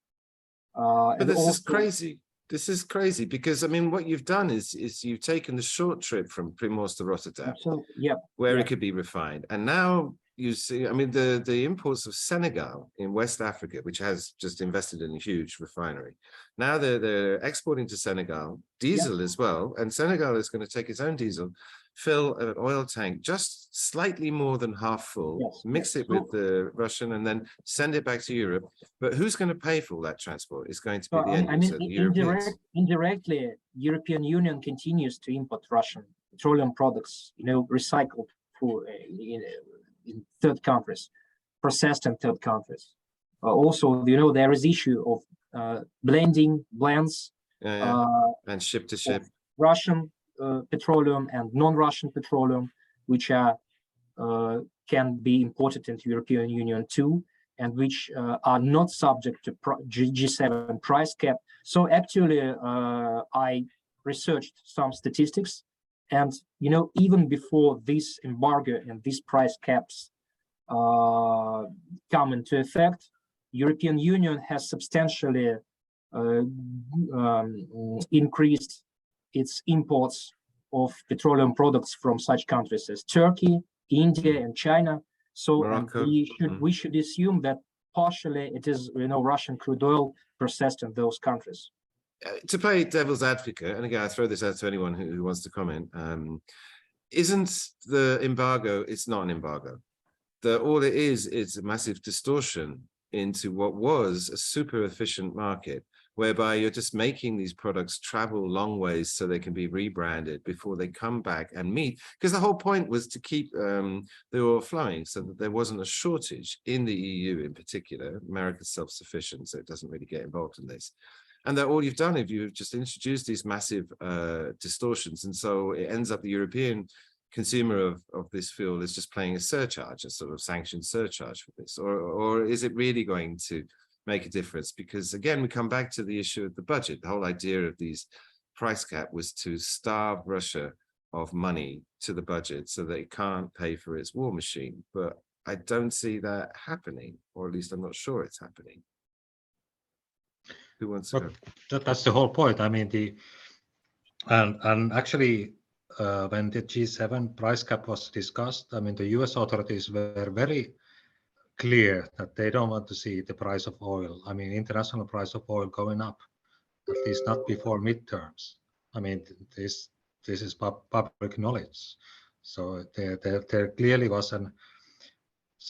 Speaker 2: But this is crazy. This is crazy because, I mean, what you've done is you've taken the short trip from Primorsk to Rotterdam, where it could be refined. And now you see, I mean, the imports of Senegal in West Africa, which has just invested in a huge refinery. Now they're exporting to Senegal diesel as well. And Senegal is going to take its own diesel, fill an oil tank just slightly more than half full, mix it with the Russian, and then send it back to Europe. But who's going to pay for all that transport? It's going to be the end user, the Europeans.
Speaker 4: Indirectly, European Union continues to import Russian petroleum products, recycled for in third countries, processed in third countries. Also, there is issue of blends
Speaker 2: and ship to ship
Speaker 4: Russian petroleum and non-Russian petroleum, which can be imported into European Union too, and which are not subject to G7 price cap. So actually, I researched some statistics, and even before this embargo and these price caps come into effect, European Union has substantially increased its imports of petroleum products from such countries as Turkey, India, and China. So we should assume that partially it is Russian crude oil processed in those countries.
Speaker 2: To play devil's advocate, and again, I throw this out to anyone who wants to comment, isn't the embargo, it's not an embargo. All it is a massive distortion into what was a super efficient market, whereby you're just making these products travel long ways so they can be rebranded before they come back and meet. Because the whole point was to keep the oil flowing so that there wasn't a shortage in the EU in particular. America's self-sufficient, so it doesn't really get involved in this. And that all you've done is you've just introduced these massive distortions. And so it ends up the European consumer of this fuel is just paying a surcharge, a sort of sanctioned surcharge for this. Or is it really going to make a difference? Because again, we come back to the issue of the budget. The whole idea of these price cap was to starve Russia of money to the budget so that it can't pay for its war machine. But I don't see that happening, or at least I'm not sure it's happening. Who wants to go?
Speaker 3: That's the whole point. I mean, and actually, when the G7 price cap was discussed, I mean, the US authorities were very clear that they don't want to see the price of oil, I mean, international price of oil going up, at least not before midterms. I mean, this is public knowledge. So there clearly was an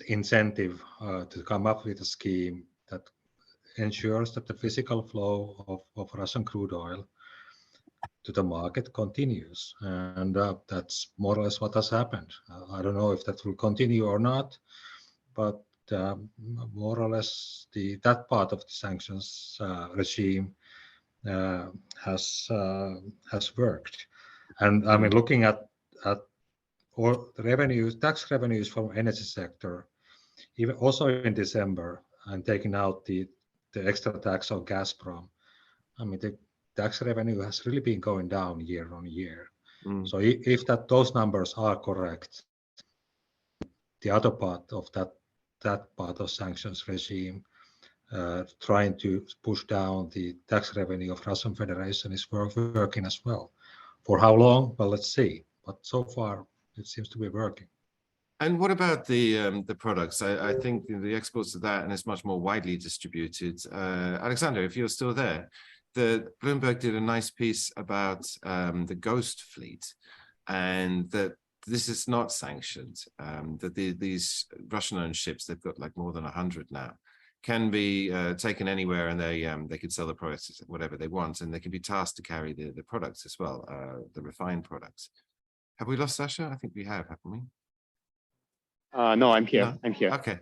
Speaker 3: incentive to come up with a scheme that ensures that the physical flow of Russian crude oil to the market continues. And that's more or less what has happened. I don't know if that will continue or not, but more or less that part of the sanctions regime has worked. And I mean, looking at all the revenues, tax revenues from energy sector, even also in December, and taking out the extra tax on Gazprom, I mean, the tax revenue has really been going down year on year. So if those numbers are correct, the other part of that part of sanctions regime trying to push down the tax revenue of Russian Federation is working as well. For how long? Well, let's see. But so far, it seems to be working.
Speaker 2: And what about the products? I think the exports of that, and it's much more widely distributed. Alexander, if you're still there, the Bloomberg did a nice piece about the ghost fleet, and that this is not sanctioned. That these Russian-owned ships, they've got like more than 100 now, can be taken anywhere, and they could sell the products whatever they want, and they can be tasked to carry the products as well, the refined products. Have we lost Sasha? I think we have, haven't we?
Speaker 6: No, I'm here.
Speaker 2: No?
Speaker 6: I'm here.
Speaker 2: Okay.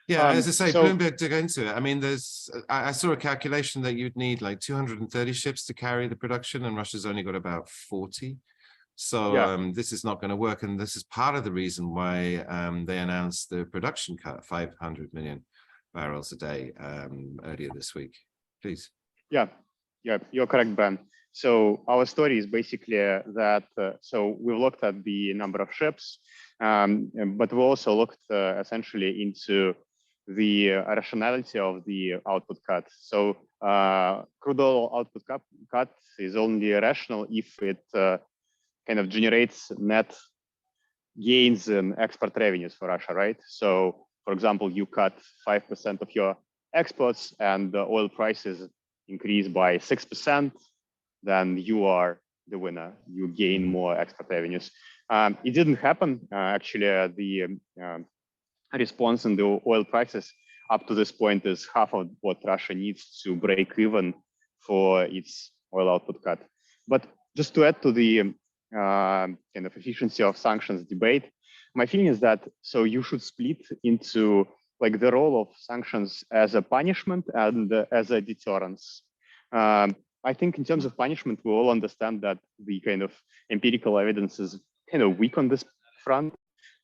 Speaker 2: Yeah, as I say,
Speaker 6: so,
Speaker 2: Bloomberg dug into it. I mean, I saw a calculation that you'd need like 230 ships to carry the production, and Russia's only got about 40. So
Speaker 6: yeah.
Speaker 2: This is not going to work, and this is part of the reason why they announced the production cut, 500 million barrels a day earlier this week. Please.
Speaker 6: Yeah, you're correct, Ben. So our story is basically that, so we've looked at the number of ships, but we also looked essentially into the rationality of the output cut. So crude oil output cut is only rational if it kind of generates net gains in export revenues for Russia, right? So for example, you cut 5% of your exports and the oil prices increase by 6%, then you are the winner. You gain more export revenues. It didn't happen. Actually, the response in the oil prices up to this point is half of what Russia needs to break even for its oil output cut. But just to add to the kind of efficiency of sanctions debate, my feeling is that so you should split into like the role of sanctions as a punishment and as a deterrence. I think in terms of punishment, we all understand that the kind of empirical evidence is kind of weak on this front,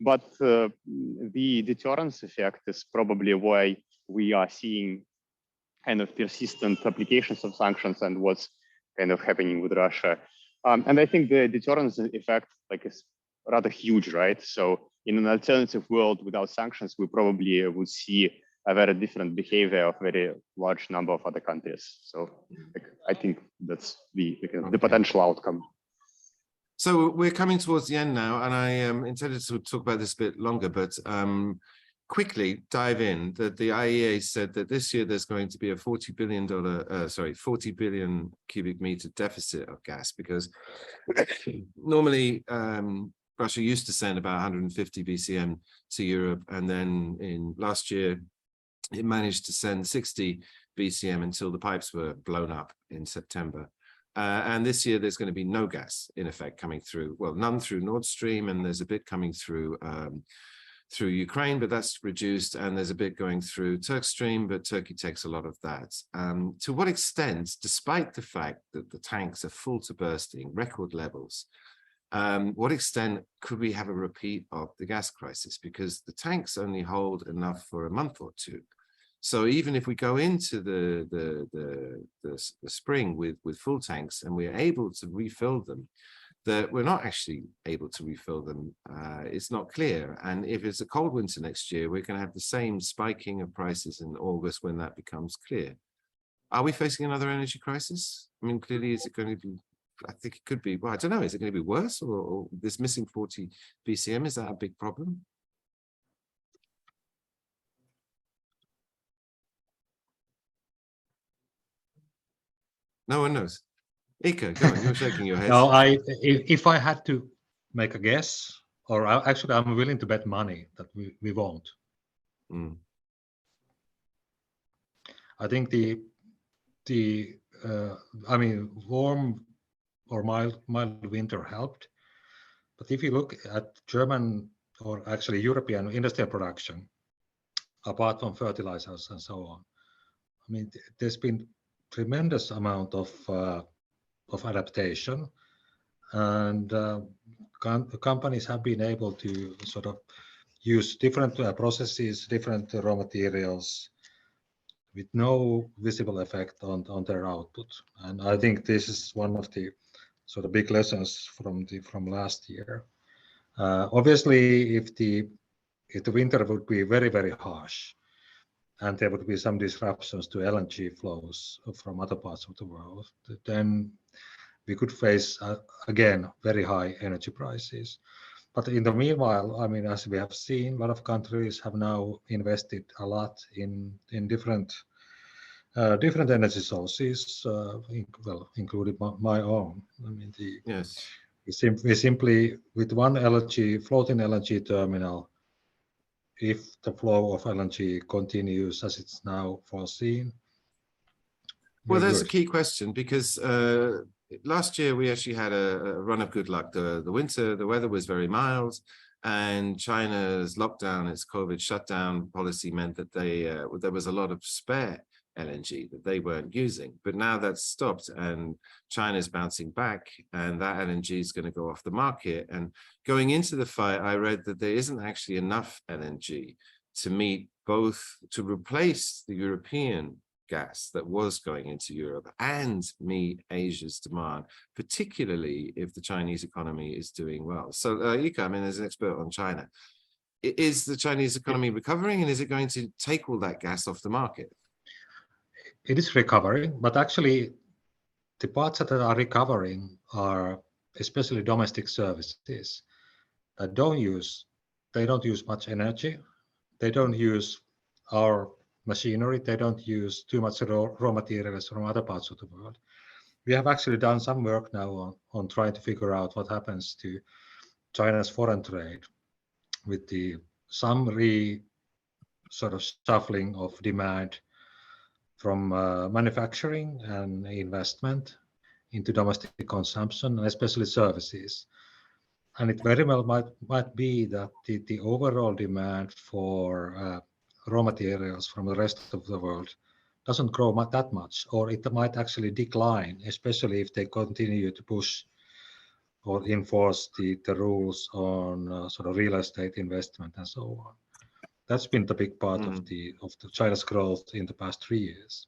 Speaker 6: but the deterrence effect is probably why we are seeing kind of persistent applications of sanctions and what's kind of happening with Russia. And I think the deterrence effect like is rather huge, right? So in an alternative world without sanctions, we probably would see a very different behavior of very large number of other countries. So like, I think that's the potential outcome.
Speaker 2: So we're coming towards the end now, and I intended to talk about this a bit longer, but quickly dive in that the IEA said that this year there's going to be a $40 billion cubic meter deficit of gas, because normally Russia used to send about 150 BCM to Europe, and then in last year it managed to send 60 BCM until the pipes were blown up in September. And this year there's going to be no gas in effect coming through. Well, none through Nord Stream, and there's a bit coming through Ukraine, but that's reduced, and there's a bit going through Turkstream, but Turkey takes a lot of that. To what extent, despite the fact that the tanks are full to bursting, record levels, what extent could we have a repeat of the gas crisis? Because the tanks only hold enough for a month or two. So even if we go into the spring with full tanks and we're able to refill them, that we're not actually able to refill them. It's not clear. And if it's a cold winter next year, we're going to have the same spiking of prices in August when that becomes clear. Are we facing another energy crisis? I mean, clearly, is it going to be, I think it could be, well, I don't know, is it going to be worse, or this missing 40 BCM, is that a big problem? No one knows. Iikka, go on, you're shaking your head.
Speaker 3: No, if I had to make a guess, or actually I'm willing to bet money that we won't. I think I mean, warm or mild winter helped. But if you look at German, or actually European industrial production, apart from fertilizers and so on, I mean, there's been tremendous amount of adaptation, and companies have been able to sort of use different processes, different raw materials, with no visible effect on their output. And I think this is one of the sort of big lessons from last year. Obviously, if the winter would be very, very harsh, and there would be some disruptions to LNG flows from other parts of the world, then we could face, again, very high energy prices. But in the meanwhile, I mean, as we have seen, a lot of countries have now invested a lot in different energy sources, including my own. I mean,
Speaker 2: Yes.
Speaker 3: we simply, with one floating LNG terminal, if the flow of LNG continues as it's now foreseen.
Speaker 2: Well, that's a key question, because last year we actually had a run of good luck. The weather was very mild, and China's lockdown, its COVID shutdown policy meant that there was a lot of spare LNG that they weren't using. But now that's stopped, and China's bouncing back, and that LNG is going to go off the market. And going into the fight, I read that there isn't actually enough LNG to replace the European gas that was going into Europe and meet Asia's demand, particularly if the Chinese economy is doing well. So Iikka, I mean, as an expert on China, is the Chinese economy recovering, and is it going to take all that gas off the market?
Speaker 3: It is recovering, but actually the parts that are recovering are especially domestic services that don't use much energy. They don't use our machinery. They don't use too much raw materials from other parts of the world. We have actually done some work now on trying to figure out what happens to China's foreign trade with some sort of shuffling of demand from manufacturing and investment into domestic consumption, and especially services. And it very well might be that the overall demand for raw materials from the rest of the world doesn't grow that much, or it might actually decline, especially if they continue to push or enforce the rules on sort of real estate investment and so on. That's been the big part of the China's growth in the past 3 years.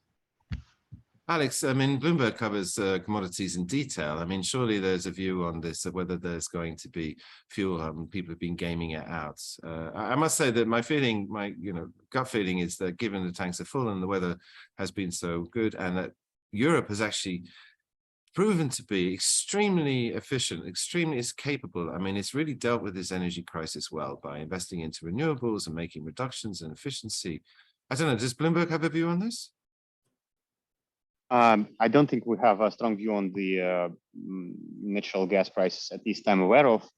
Speaker 2: Alex, I mean, Bloomberg covers commodities in detail. I mean, surely there's a view on this, of whether there's going to be fuel. People have been gaming it out. I must say that my gut feeling is that given the tanks are full and the weather has been so good, and that Europe has actually proven to be extremely efficient, extremely capable. I mean, it's really dealt with this energy crisis well by investing into renewables and making reductions in efficiency. I don't know, does Bloomberg have a view on this?
Speaker 6: I don't think we have a strong view on the natural gas prices, at least I'm aware of.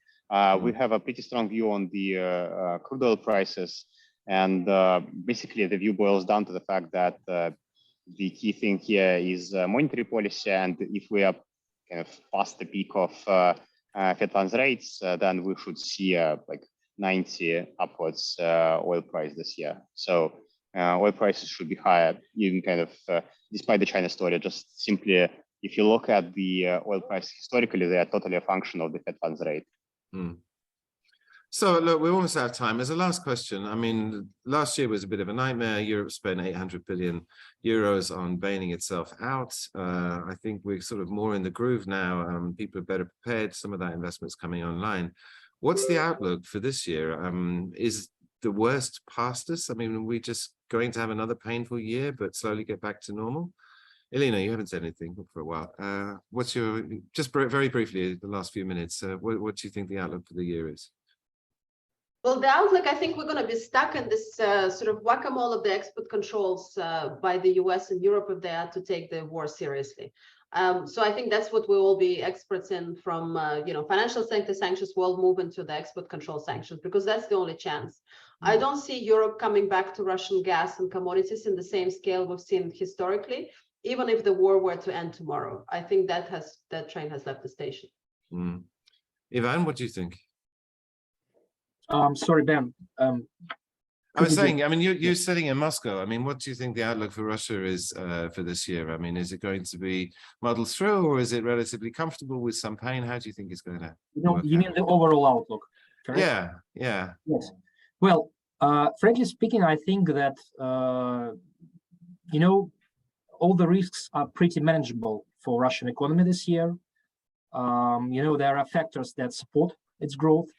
Speaker 6: We have a pretty strong view on the crude oil prices. And basically, the view boils down to the fact that the key thing here is monetary policy. And if we are kind of past the peak of Fed funds rates, then we should see like 90 upwards oil price this year. So oil prices should be higher, even kind of despite the China story. Just simply, if you look at the oil price historically, they are totally a function of the Fed funds rate.
Speaker 2: So look, we're almost out of time. As a last question, I mean, last year was a bit of a nightmare. Europe spent 800 billion euros on bailing itself out. I think we're sort of more in the groove now. People are better prepared. Some of that investment's coming online. What's the outlook for this year? Is the worst past us? I mean, are we just going to have another painful year, but slowly get back to normal? Elina, you haven't said anything for a while. What's your, just very briefly, the last few minutes, what do you think the outlook for the year is?
Speaker 5: Well, the outlook, I think we're going to be stuck in this sort of whack-a-mole of the export controls by the US and Europe if they are to take the war seriously. So I think that's what we will be experts in, from financial sector sanctions will move into the export control sanctions, because that's the only chance. I don't see Europe coming back to Russian gas and commodities in the same scale we've seen historically, even if the war were to end tomorrow. I think that train has left the station.
Speaker 2: Ivan, what do you think?
Speaker 4: Sorry, Ben.
Speaker 2: I was saying, I mean, you're sitting in Moscow. I mean, what do you think the outlook for Russia is for this year? I mean, is it going to be muddled through, or is it relatively comfortable with some pain? How do you think it's going to
Speaker 4: You mean the overall outlook, correct?
Speaker 2: Yeah.
Speaker 4: Yes. Well, frankly speaking, I think that, all the risks are pretty manageable for Russian economy this year. There are factors that support its growth,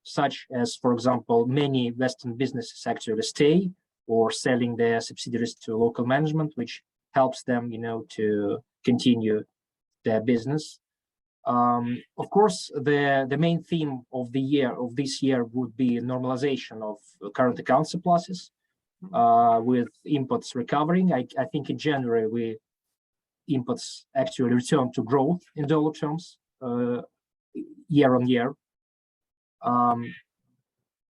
Speaker 4: such as, for example, many Western businesses actually stay or selling their subsidiaries to local management, which helps them, to continue their business. Of course, the main theme of this year would be normalization of current account surpluses, with imports recovering. I think in January imports actually returned to growth in dollar terms year on year.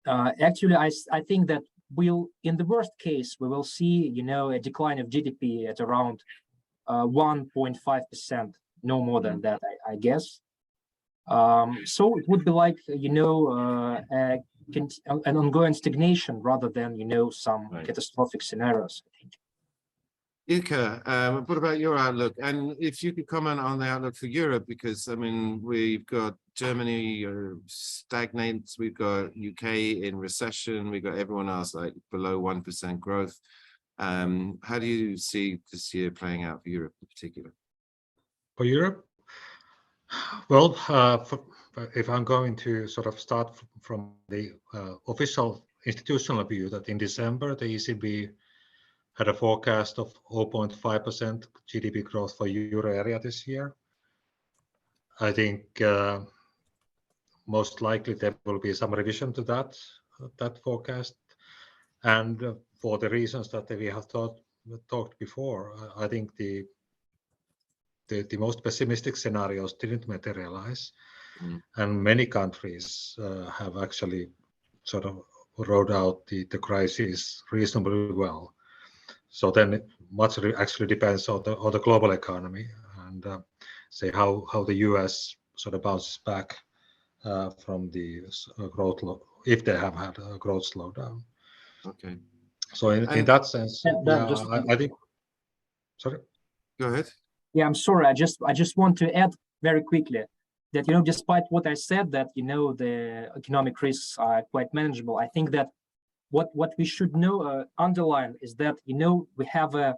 Speaker 4: Actually, I think that in the worst case, we will see, a decline of GDP at around 1.5%, no more than that, I guess. So it would be like, an ongoing stagnation rather than, some catastrophic scenarios, I think.
Speaker 2: Iikka, what about your outlook? And if you could comment on the outlook for Europe, because I mean, we've got Germany stagnates, we've got UK in recession, we've got everyone else like below 1% growth. How do you see this year playing out for Europe in particular?
Speaker 3: For Europe, well, if I'm going to sort of start from the official institutional view, that in December the ECB had a forecast of 0.5% GDP growth for euro area this year. I think most likely there will be some revision to that forecast, and for the reasons that we have talked before, I think the most pessimistic scenarios didn't materialize, and many countries have actually sort of rode out the crisis reasonably well. So then much actually depends on the global economy, and say how the US sort of bounces back from the growth, if they have had a growth slowdown.
Speaker 2: Okay.
Speaker 3: So in that sense, I think. Sorry.
Speaker 2: Go ahead.
Speaker 4: Yeah, I'm sorry. I just want to add very quickly that, despite what I said, that, the economic risks are quite manageable, I think that what we should underline is that, we have a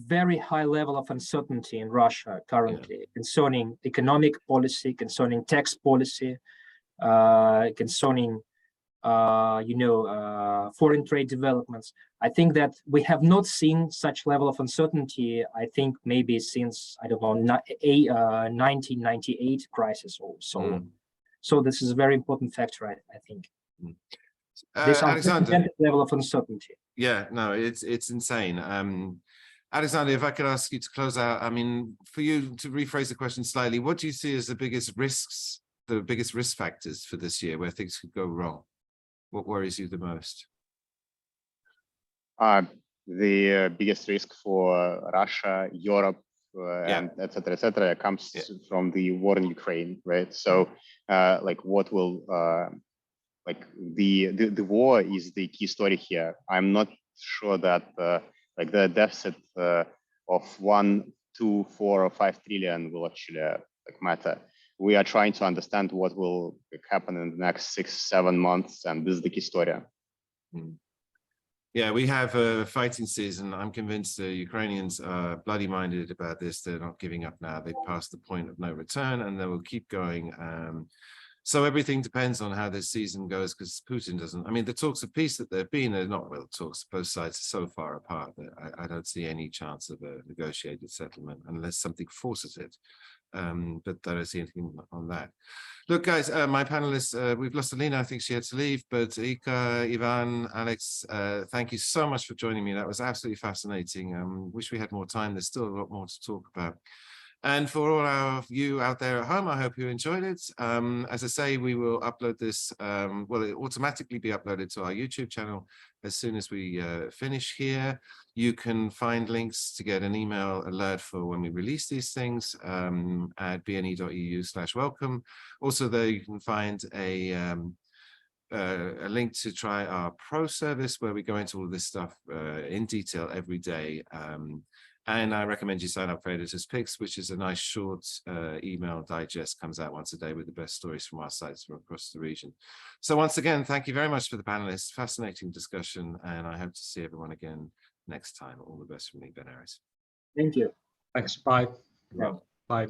Speaker 4: very high level of uncertainty in Russia currently concerning economic policy, concerning tax policy, concerning foreign trade developments. I think that we have not seen such level of uncertainty, I think maybe since, I don't know, 1998 crisis or so. So this is a very important factor, I think. This unprecedented level of uncertainty.
Speaker 2: Yeah, no, it's insane. Alexander, if I could ask you to close out, I mean, for you to rephrase the question slightly, what do you see as the biggest risks, the biggest risk factors for this year where things could go wrong? What worries you the most?
Speaker 6: The biggest risk for Russia, Europe, and et cetera, comes from the war in Ukraine, right? So, like, what will like the war is the key story here. I'm not sure that like the deficit of 1, 2, 4, or 5 trillion will actually like matter. We are trying to understand what will happen in the next 6-7 months, and this is the key story.
Speaker 2: Yeah, we have a fighting season. I'm convinced the Ukrainians are bloody minded about this. They're not giving up now. They've passed the point of no return, and they will keep going. So everything depends on how this season goes, because Putin doesn't. I mean, the talks of peace that there have been, they're not real talks. Both sides are so far apart that I don't see any chance of a negotiated settlement unless something forces it. But I don't see anything on that. Look, guys, my panelists, we've lost Elina. I think she had to leave. But Iikka, Ivan, Alex, thank you so much for joining me. That was absolutely fascinating. Wish we had more time. There's still a lot more to talk about. And for all of you out there at home, I hope you enjoyed it. As I say, we will upload this, well, it'll automatically be uploaded to our YouTube channel as soon as we finish here. You can find links to get an email alert for when we release these things at bne.eu/welcome. Also, there you can find a link to try our pro service where we go into all this stuff in detail every day. And I recommend you sign up for Editor's Picks, which is a nice short email digest, comes out once a day with the best stories from our sites from across the region. So once again, thank you very much for the panelists. Fascinating discussion, and I hope to see everyone again next time. All the best from me, Ben Aris.
Speaker 4: Thank you.
Speaker 3: Thanks. Bye.
Speaker 4: Yeah.
Speaker 3: Bye.